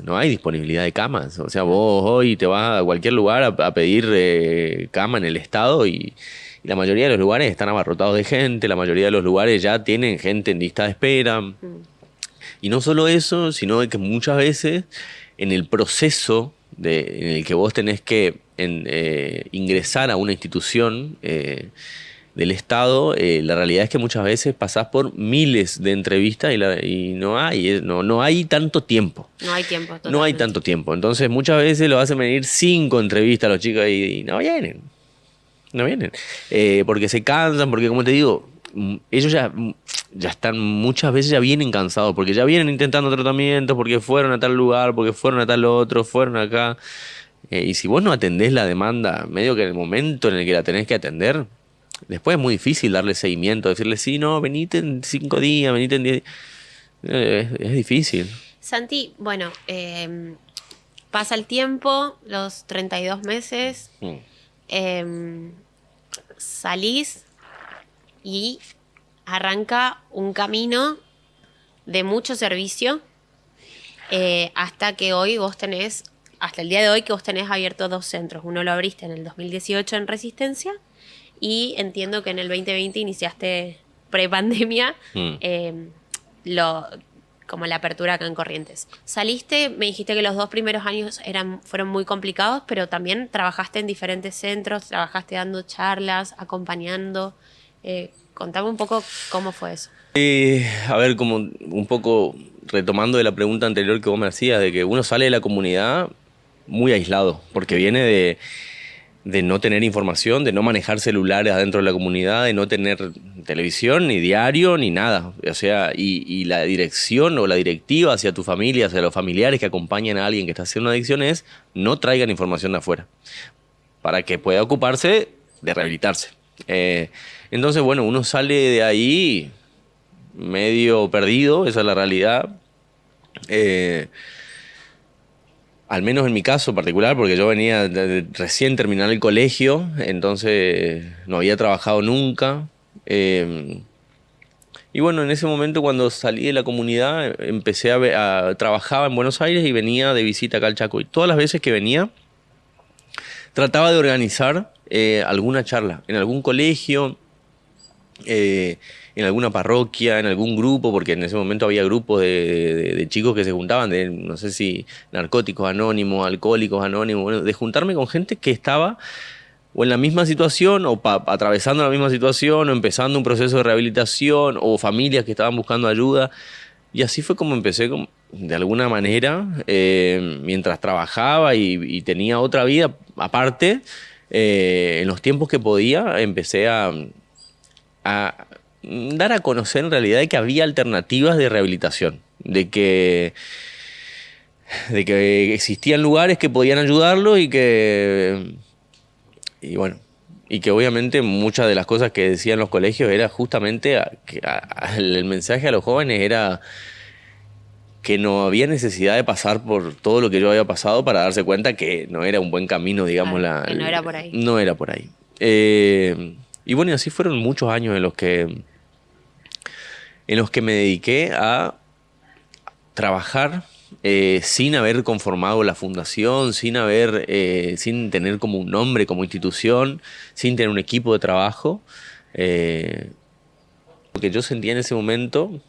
no hay disponibilidad de camas. O sea, vos hoy te vas a cualquier lugar a pedir cama en el estado y la mayoría de los lugares están abarrotados de gente, la mayoría de los lugares ya tienen gente en lista de espera. Y no solo eso, sino que muchas veces en el proceso en el que vos tenés que ingresar a una institución del Estado, la realidad es que muchas veces pasás por miles de entrevistas y no hay tanto tiempo. No hay tiempo. Totalmente. No hay tanto tiempo. Entonces muchas veces lo hacen venir 5 entrevistas a los chicos y no vienen. No vienen. Porque se cansan, porque como te digo, ellos ya están, muchas veces ya vienen cansados, porque ya vienen intentando tratamientos, porque fueron a tal lugar, porque fueron a tal otro, fueron acá. Y si vos no atendés la demanda, medio que en el momento en el que la tenés que atender, después es muy difícil darle seguimiento, decirle, sí, no, venite en 5 días, venite en 10 días. Es difícil. Santi, bueno, pasa el tiempo, los 32 meses, salís y arranca un camino de mucho servicio hasta que hoy vos tenés, hasta el día de hoy que vos tenés abiertos 2 centros. Uno lo abriste en el 2018 en Resistencia y entiendo que en el 2020 iniciaste prepandemia como la apertura acá en Corrientes. Saliste, me dijiste que los 2 primeros años fueron muy complicados, pero también trabajaste en diferentes centros, trabajaste dando charlas, acompañando. Contame un poco cómo fue eso. A ver, como un poco retomando de la pregunta anterior que vos me hacías, de que uno sale de la comunidad muy aislado, porque viene de no tener información, de no manejar celulares adentro de la comunidad, de no tener televisión, ni diario, ni nada. O sea, y la dirección o la directiva hacia tu familia, hacia los familiares que acompañan a alguien que está haciendo una adicción es no traigan información de afuera, para que pueda ocuparse de rehabilitarse. Entonces, bueno, uno sale de ahí medio perdido, esa es la realidad. Al menos en mi caso particular, porque yo venía de recién terminar el colegio, entonces no había trabajado nunca. Y bueno, en ese momento cuando salí de la comunidad, empecé trabajaba en Buenos Aires y venía de visita acá al Chaco. Y todas las veces que venía, trataba de organizar alguna charla en algún colegio, en alguna parroquia, en algún grupo, porque en ese momento había grupos de chicos que se juntaban, de no sé si narcóticos anónimos, alcohólicos anónimos, bueno, de juntarme con gente que estaba o en la misma situación, o atravesando la misma situación, o empezando un proceso de rehabilitación, o familias que estaban buscando ayuda. Y así fue como empecé, de alguna manera, mientras trabajaba y tenía otra vida aparte, en los tiempos que podía, empecé a dar a conocer en realidad de que había alternativas de rehabilitación, de que existían lugares que podían ayudarlo y que obviamente muchas de las cosas que decían los colegios era justamente el mensaje a los jóvenes era que no había necesidad de pasar por todo lo que yo había pasado para darse cuenta que no era un buen camino, digamos. Claro, que no era por ahí. No era por ahí. Y bueno, y así fueron muchos años en los que me dediqué a trabajar sin haber conformado la fundación, sin tener como un nombre, como institución, sin tener un equipo de trabajo. Porque yo sentía en ese momento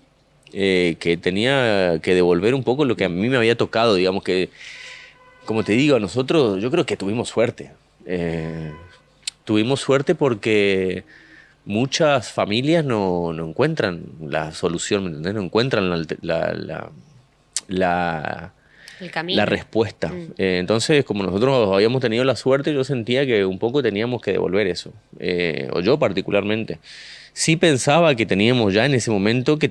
que tenía que devolver un poco lo que a mí me había tocado, digamos que, como te digo, nosotros yo creo que tuvimos suerte. Tuvimos suerte porque muchas familias no encuentran la solución, ¿me entendés? No encuentran El camino. la respuesta. Entonces, como nosotros habíamos tenido la suerte, yo sentía que un poco teníamos que devolver eso. O yo particularmente. Sí pensaba que teníamos ya en ese momento que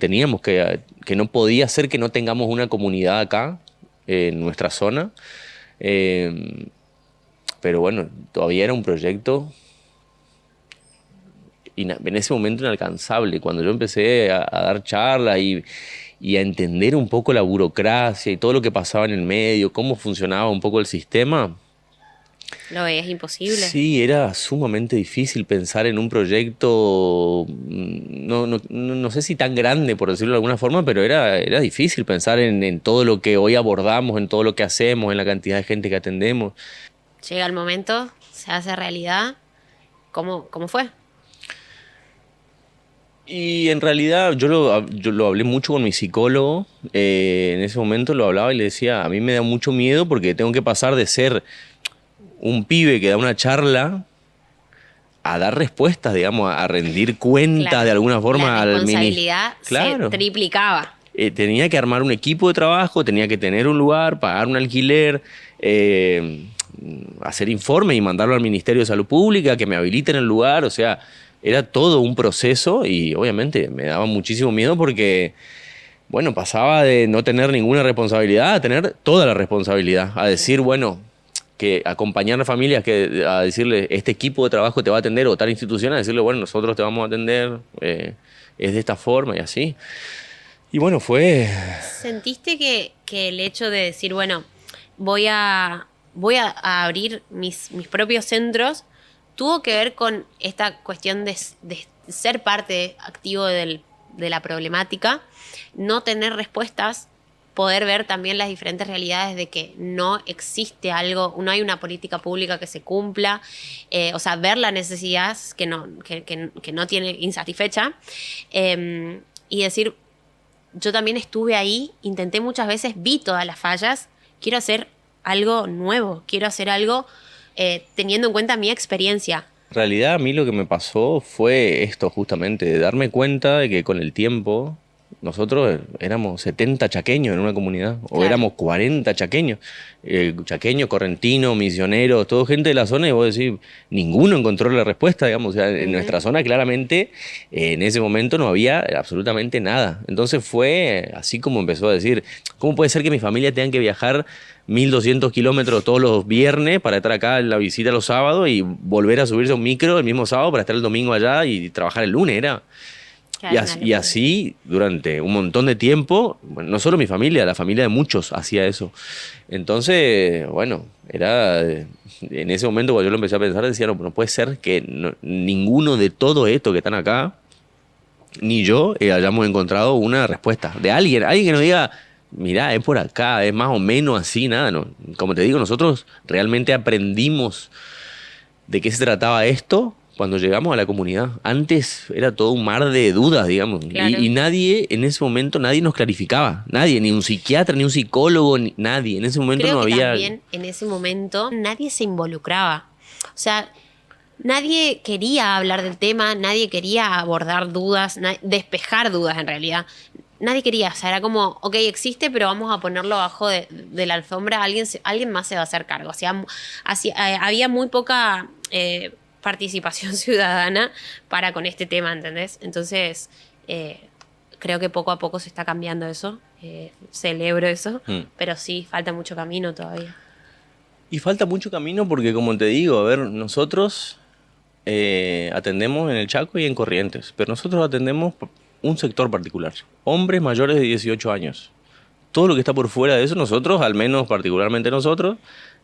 no podía ser que no tengamos una comunidad acá, en nuestra zona. Pero bueno, todavía era un proyecto en ese momento inalcanzable. Cuando yo empecé a dar charlas y a entender un poco la burocracia y todo lo que pasaba en el medio, cómo funcionaba un poco el sistema. Lo veías imposible. Sí, era sumamente difícil pensar en un proyecto, no sé si tan grande, por decirlo de alguna forma, pero era difícil pensar en todo lo que hoy abordamos, en todo lo que hacemos, en la cantidad de gente que atendemos. Llega el momento, se hace realidad. ¿Cómo fue? Y en realidad yo lo hablé mucho con mi psicólogo, en ese momento lo hablaba y le decía, a mí me da mucho miedo porque tengo que pasar de ser un pibe que da una charla a dar respuestas, digamos, a rendir cuenta Claro, de alguna forma la al responsabilidad Claro. se triplicaba. Tenía que armar un equipo de trabajo, tenía que tener un lugar, pagar un alquiler, hacer informe y mandarlo al Ministerio de Salud Pública, que me habiliten el lugar, o sea, era todo un proceso y obviamente me daba muchísimo miedo porque, bueno, pasaba de no tener ninguna responsabilidad a tener toda la responsabilidad, a decir, bueno, que acompañar a familias, a decirle, este equipo de trabajo te va a atender o tal institución, a decirle, bueno, nosotros te vamos a atender, es de esta forma y así. Y bueno, fue... ¿Sentiste que el hecho de decir, bueno, voy a abrir mis propios centros, tuvo que ver con esta cuestión de ser parte activo de la problemática, no tener respuestas, poder ver también las diferentes realidades de que no existe algo, no hay una política pública que se cumpla, o sea, ver la necesidad que no tiene insatisfecha, y decir, yo también estuve ahí, intenté muchas veces, vi todas las fallas, quiero hacer algo nuevo, quiero hacer algo teniendo en cuenta mi experiencia. En realidad a mí lo que me pasó fue esto justamente, de darme cuenta de que con el tiempo nosotros éramos 70 chaqueños en una comunidad, o Claro. éramos 40 chaqueños, chaqueños, correntinos, misioneros, todo gente de la zona, y vos decís, ninguno encontró la respuesta, digamos, o sea, en nuestra zona claramente en ese momento no había absolutamente nada. Entonces fue así como empezó a decir, ¿cómo puede ser que mi familia tenga que viajar 1.200 kilómetros todos los viernes para estar acá en la visita los sábados y volver a subirse a un micro el mismo sábado para estar el domingo allá y trabajar el lunes? Claro, Y así durante un montón de tiempo, bueno, no solo mi familia, la familia de muchos hacía eso. Entonces, bueno, en ese momento cuando yo lo empecé a pensar, decía, no puede ser que ninguno de todo esto que están acá, ni yo, hayamos encontrado una respuesta de alguien que nos diga, mirá, es por acá, es más o menos así, nada, no. Como te digo, nosotros realmente aprendimos de qué se trataba esto cuando llegamos a la comunidad. Antes era todo un mar de dudas, digamos. Claro. Y nadie, en ese momento, nadie nos clarificaba. Nadie, ni un psiquiatra, ni un psicólogo, nadie. En ese momento Creo no que había... también en ese momento nadie se involucraba. O sea, nadie quería hablar del tema, nadie quería abordar dudas, despejar dudas en realidad. Nadie quería, o sea, era como, ok, existe, pero vamos a ponerlo abajo de la alfombra, alguien más se va a hacer cargo. O sea, había muy poca participación ciudadana para con este tema, ¿entendés? Entonces, creo que poco a poco se está cambiando eso, celebro eso, pero sí, falta mucho camino todavía. Y falta mucho camino porque, como te digo, a ver, nosotros atendemos en el Chaco y en Corrientes, pero nosotros atendemos un sector particular, hombres mayores de 18 años. Todo lo que está por fuera de eso, nosotros, al menos particularmente nosotros,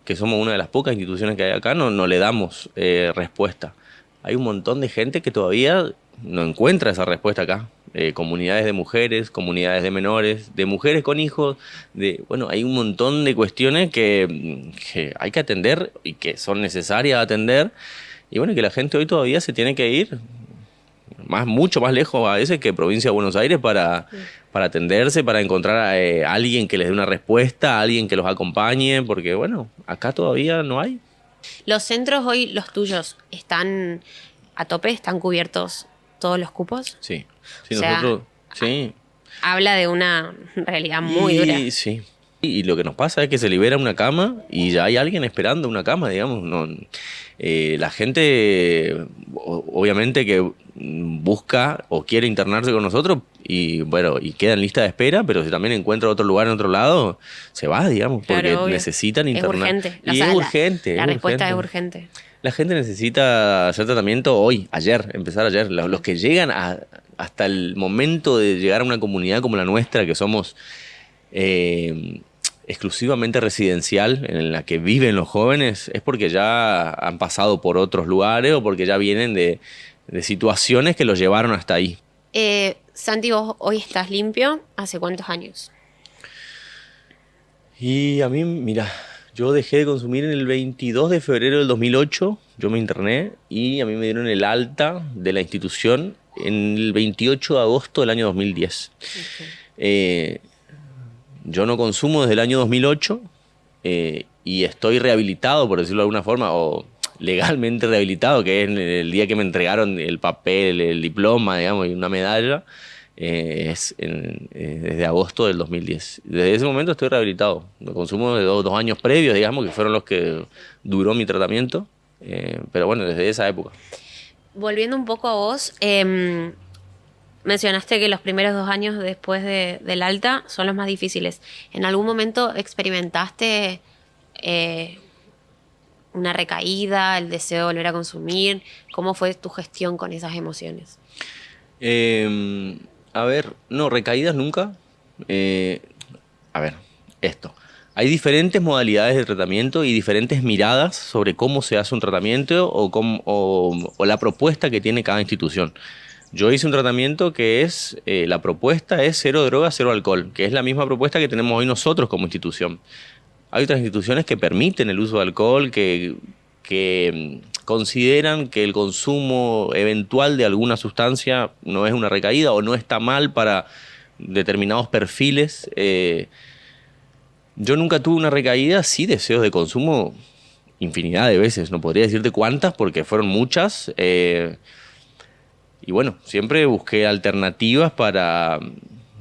que somos una de las pocas instituciones que hay acá, no le damos respuesta. Hay un montón de gente que todavía no encuentra esa respuesta acá. Comunidades de mujeres, comunidades de menores, de mujeres con hijos, bueno, hay un montón de cuestiones que hay que atender y que son necesarias atender. Y bueno, que la gente hoy todavía se tiene que ir mucho más lejos a veces que provincia de Buenos Aires para atenderse, para encontrar a alguien que les dé una respuesta, a alguien que los acompañe, porque bueno, acá todavía no hay. ¿Los centros hoy, los tuyos, están a tope? ¿Están cubiertos todos los cupos? Sí, O sea, nosotros, sí. Habla de una realidad muy dura. Sí. Y lo que nos pasa es que se libera una cama y ya hay alguien esperando una cama, digamos. No, la gente, obviamente, que busca o quiere internarse con nosotros y bueno, y queda en lista de espera, pero si también encuentra otro lugar en otro lado, se va, digamos, porque Claro, obvio. necesitan internar. Es urgente. Y es urgente. La respuesta urgente. es urgente. La gente necesita hacer tratamiento hoy, empezar ayer. Los que llegan hasta el momento de llegar a una comunidad como la nuestra, que somos exclusivamente residencial, en la que viven los jóvenes, es porque ya han pasado por otros lugares o porque ya vienen de situaciones que los llevaron hasta ahí. Santi, vos hoy estás limpio. ¿Hace cuántos años? Y a mí, mira, yo dejé de consumir en el 22 de febrero del 2008, yo me interné y a mí me dieron el alta de la institución en el 28 de agosto del año 2010. Okay. Yo no consumo desde el año 2008 y estoy rehabilitado, por decirlo de alguna forma, o legalmente rehabilitado, que es el día que me entregaron el papel, el diploma, digamos, y una medalla, desde agosto del 2010. Desde ese momento estoy rehabilitado. Lo consumo de 2 años previos, digamos, que fueron los que duró mi tratamiento, pero bueno, desde esa época. Volviendo un poco a vos, mencionaste que los primeros 2 años después del alta son los más difíciles. ¿En algún momento experimentaste una recaída, el deseo de volver a consumir? ¿Cómo fue tu gestión con esas emociones? A ver, no, recaídas nunca. A ver, esto. Hay diferentes modalidades de tratamiento y diferentes miradas sobre cómo se hace un tratamiento o la propuesta que tiene cada institución. Yo hice un tratamiento que es, la propuesta es 0 drogas, 0 alcohol, que es la misma propuesta que tenemos hoy nosotros como institución. Hay otras instituciones que permiten el uso de alcohol, que consideran que el consumo eventual de alguna sustancia no es una recaída o no está mal para determinados perfiles. Yo nunca tuve una recaída, sí deseos de consumo infinidad de veces, no podría decirte cuántas porque fueron muchas. Y bueno, siempre busqué alternativas para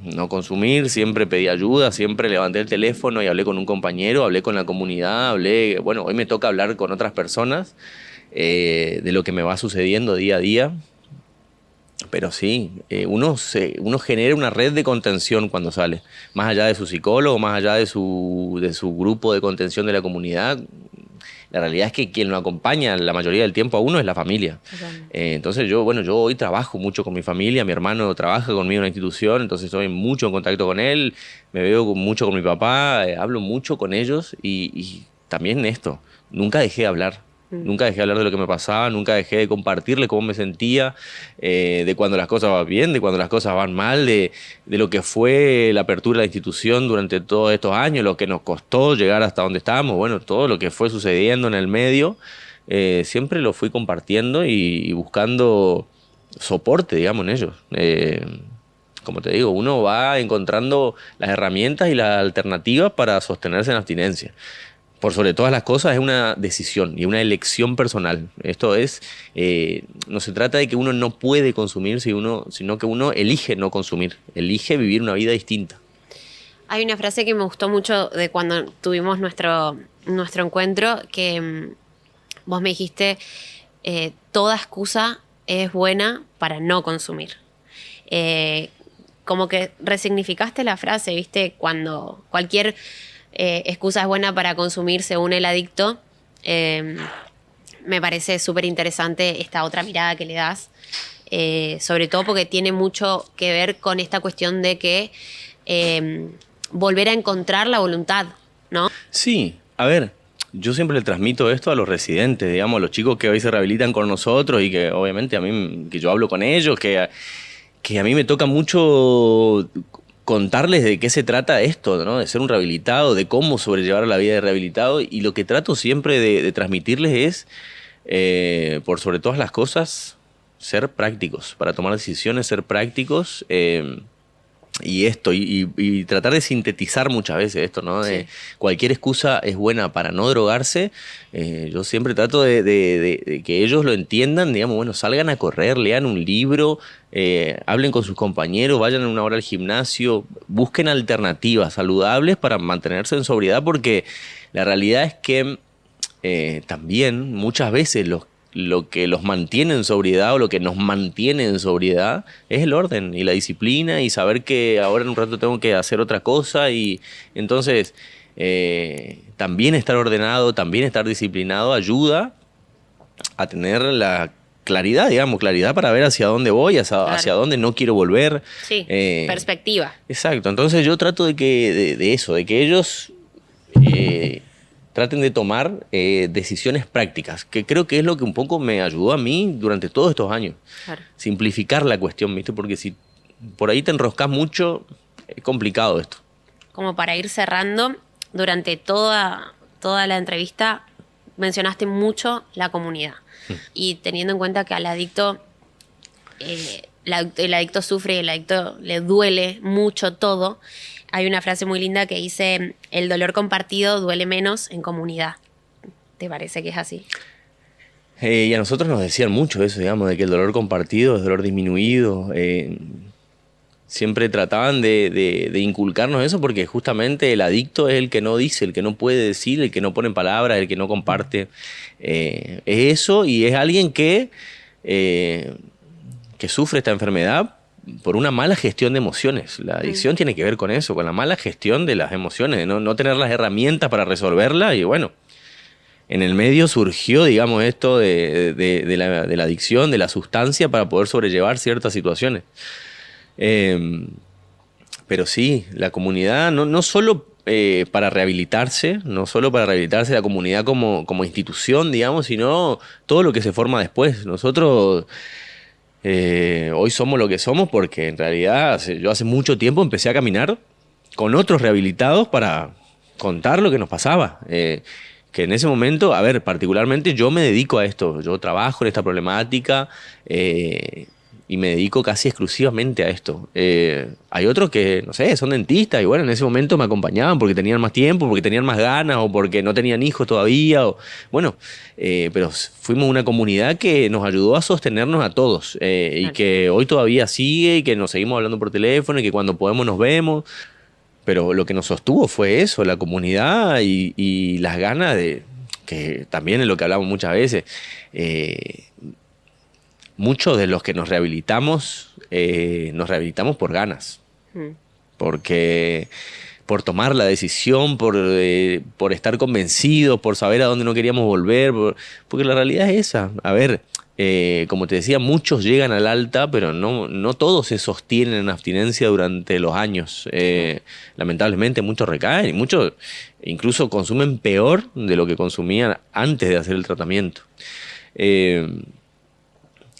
no consumir, siempre pedí ayuda, siempre levanté el teléfono y hablé con un compañero, hablé con la comunidad, bueno, hoy me toca hablar con otras personas de lo que me va sucediendo día a día. Pero sí, uno genera una red de contención cuando sale, más allá de su psicólogo, más allá de su grupo de contención de la comunidad. La realidad es que quien lo acompaña la mayoría del tiempo a uno es la familia. Entonces yo hoy trabajo mucho con mi familia, mi hermano trabaja conmigo en la institución, entonces estoy mucho en contacto con él, me veo mucho con mi papá, hablo mucho con ellos y también esto, nunca dejé de hablar. Nunca dejé de hablar de lo que me pasaba, nunca dejé de compartirle cómo me sentía, de cuando las cosas van bien, de cuando las cosas van mal, de lo que fue la apertura de la institución durante todos estos años, lo que nos costó llegar hasta donde estábamos, bueno, todo lo que fue sucediendo en el medio, siempre lo fui compartiendo y buscando soporte, digamos, en ellos. Como te digo, uno va encontrando las herramientas y las alternativas para sostenerse en abstinencia. Por sobre todas las cosas es una decisión y una elección personal. Esto es, no se trata de que uno no puede consumir, sino que uno elige no consumir, elige vivir una vida distinta. Hay una frase que me gustó mucho de cuando tuvimos nuestro encuentro, que vos me dijiste, toda excusa es buena para no consumir. Como que resignificaste la frase, ¿viste? Cuando cualquier excusa es buena para consumir según el adicto. Me parece súper interesante esta otra mirada que le das, sobre todo porque tiene mucho que ver con esta cuestión de que volver a encontrar la voluntad, ¿no? Sí, a ver, yo siempre le transmito esto a los residentes, digamos, a los chicos que hoy se rehabilitan con nosotros y que obviamente a mí, que yo hablo con ellos, que a mí me toca mucho contarles de qué se trata esto, ¿no? De ser un rehabilitado, de cómo sobrellevar la vida de rehabilitado, y lo que trato siempre de transmitirles es, por sobre todas las cosas, ser prácticos, para tomar decisiones, ser prácticos, y tratar de sintetizar muchas veces esto, ¿no? Sí. Cualquier excusa es buena para no drogarse. Yo siempre trato de que ellos lo entiendan, digamos, bueno, salgan a correr, lean un libro, hablen con sus compañeros, vayan una hora al gimnasio, busquen alternativas saludables para mantenerse en sobriedad, porque la realidad es que también muchas veces lo que los mantiene en sobriedad, o lo que nos mantiene en sobriedad, es el orden y la disciplina, y saber que ahora en un rato tengo que hacer otra cosa. Y entonces también estar ordenado, también estar disciplinado ayuda a tener la claridad, digamos, claridad para ver hacia dónde voy, hacia dónde no quiero volver. Sí, perspectiva. Exacto, entonces yo trato de que ellos traten de tomar decisiones prácticas, que creo que es lo que un poco me ayudó a mí durante todos estos años. Claro. Simplificar la cuestión, ¿viste? Porque si por ahí te enroscas mucho, es complicado esto. Como para ir cerrando, durante toda la entrevista mencionaste mucho la comunidad. Y teniendo en cuenta que al adicto, el adicto sufre y el adicto le duele mucho todo, hay una frase muy linda que dice: el dolor compartido duele menos en comunidad. ¿Te parece que es así? Y a nosotros nos decían mucho eso, digamos, de que el dolor compartido es dolor disminuido. Siempre trataban de inculcarnos eso, porque justamente el adicto es el que no dice, el que no puede decir, el que no pone en palabras, el que no comparte. Es eso, y es alguien que sufre esta enfermedad por una mala gestión de emociones. La adicción tiene que ver con eso, con la mala gestión de las emociones, de no tener las herramientas para resolverla. Y bueno, en el medio surgió, digamos, esto de la adicción, de la sustancia, para poder sobrellevar ciertas situaciones. Pero sí, la comunidad, no solo para rehabilitarse, la comunidad como institución, digamos, sino todo lo que se forma después. Nosotros hoy somos lo que somos porque en realidad yo hace mucho tiempo empecé a caminar con otros rehabilitados para contar lo que nos pasaba. Que en ese momento, a ver, particularmente yo me dedico a esto, yo trabajo en esta problemática y me dedico casi exclusivamente a esto. Hay otros que, no sé, son dentistas y bueno, en ese momento me acompañaban porque tenían más tiempo, porque tenían más ganas o porque no tenían hijos todavía. Bueno, pero fuimos una comunidad que nos ayudó a sostenernos a todos y que hoy todavía sigue y que nos seguimos hablando por teléfono y que cuando podemos nos vemos. Pero lo que nos sostuvo fue eso, la comunidad y las ganas de, que también es lo que hablamos muchas veces, muchos de los que nos rehabilitamos por ganas, porque por tomar la decisión, por estar convencidos, por saber a dónde no queríamos volver, porque la realidad es esa. A ver, como te decía, muchos llegan al alta, pero no todos se sostienen en abstinencia durante los años. Lamentablemente muchos recaen y muchos incluso consumen peor de lo que consumían antes de hacer el tratamiento.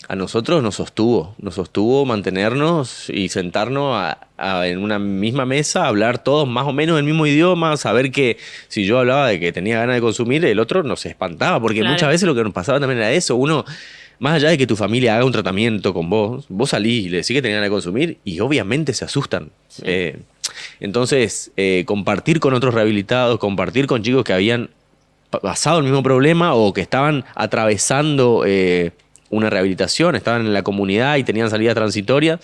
A nosotros nos sostuvo mantenernos y sentarnos en una misma mesa, hablar todos más o menos el mismo idioma, saber que si yo hablaba de que tenía ganas de consumir, el otro nos espantaba, porque muchas veces lo que nos pasaba también era eso. Uno, más allá de que tu familia haga un tratamiento con vos salís y le decís que tenés ganas de consumir y obviamente se asustan. Sí. Entonces, compartir con otros rehabilitados, compartir con chicos que habían pasado el mismo problema o que estaban atravesando una rehabilitación, estaban en la comunidad y tenían salidas transitorias,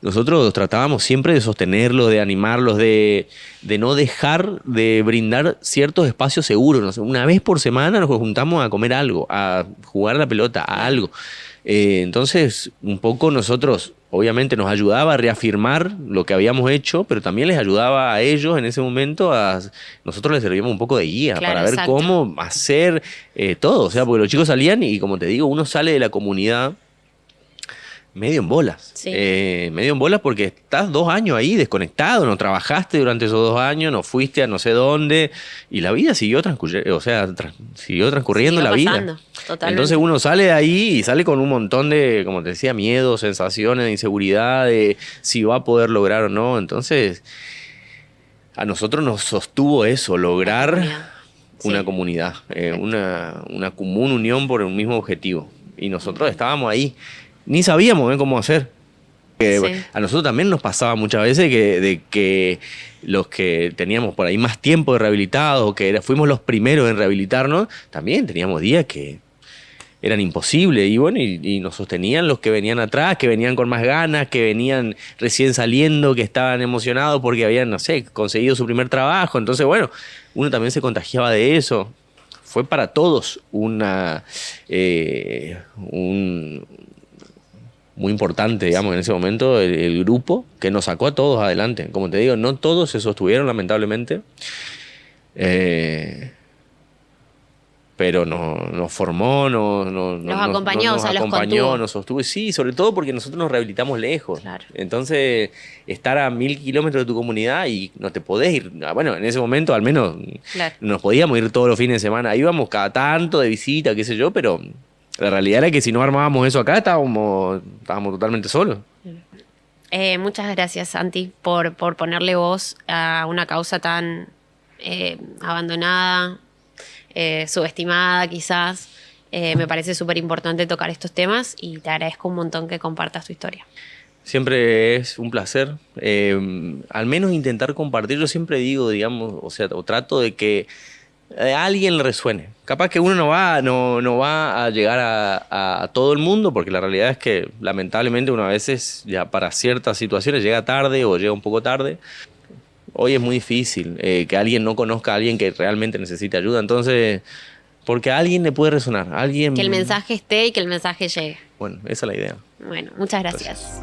nosotros tratábamos siempre de sostenerlos, de animarlos, de no dejar de brindar ciertos espacios seguros. Una vez por semana nos juntamos a comer algo, a jugar a la pelota, a algo. Entonces, un poco nosotros, obviamente nos ayudaba a reafirmar lo que habíamos hecho, pero también les ayudaba a ellos en ese momento, nosotros les servíamos un poco de guía, claro, para ver cómo hacer todo. O sea, porque los chicos salían y, como te digo, uno sale de la comunidad medio en bolas. Sí. Medio en bolas porque estás 2 años ahí desconectado, no trabajaste durante esos 2 años, no fuiste a no sé dónde, y la vida siguió transcurriendo, siguió transcurriendo la vida. Totalmente. Entonces uno sale de ahí y sale con un montón de, como te decía, miedo, sensaciones de inseguridad, de si va a poder lograr o no. Entonces, a nosotros nos sostuvo eso, lograr una comunidad, una común unión por un mismo objetivo. Y nosotros estábamos ahí. Ni sabíamos cómo hacer. A nosotros también nos pasaba muchas veces de que los que teníamos por ahí más tiempo de rehabilitados, fuimos los primeros en rehabilitarnos, también teníamos días que eran imposibles. Y bueno, y nos sostenían los que venían atrás, que venían con más ganas, que venían recién saliendo, que estaban emocionados porque habían, no sé, conseguido su primer trabajo. Entonces, bueno, uno también se contagiaba de eso. Fue para todos muy importante, digamos, en ese momento, el grupo que nos sacó a todos adelante. Como te digo, no todos se sostuvieron, lamentablemente, pero nos formó, nos acompañó, nos sostuvo. Sí, sobre todo porque nosotros nos rehabilitamos lejos. Claro. Entonces, estar a 1000 kilómetros de tu comunidad y no te podés ir. Bueno, en ese momento al menos nos podíamos ir todos los fines de semana. Íbamos cada tanto de visita, qué sé yo, pero la realidad era que si no armábamos eso acá, estábamos totalmente solos. Muchas gracias, Santi, por ponerle voz a una causa tan abandonada, subestimada quizás. Me parece súper importante tocar estos temas y te agradezco un montón que compartas tu historia. Siempre es un placer. Al menos intentar compartir. Yo siempre digo, digamos, o trato de que a alguien le resuene. Capaz que uno no va a llegar a todo el mundo, porque la realidad es que lamentablemente uno a veces ya para ciertas situaciones llega tarde o llega un poco tarde. Hoy es muy difícil que alguien no conozca a alguien que realmente necesite ayuda. Entonces, porque a alguien le puede resonar. Que el mensaje esté y que el mensaje llegue. Bueno, esa es la idea. Bueno, muchas gracias.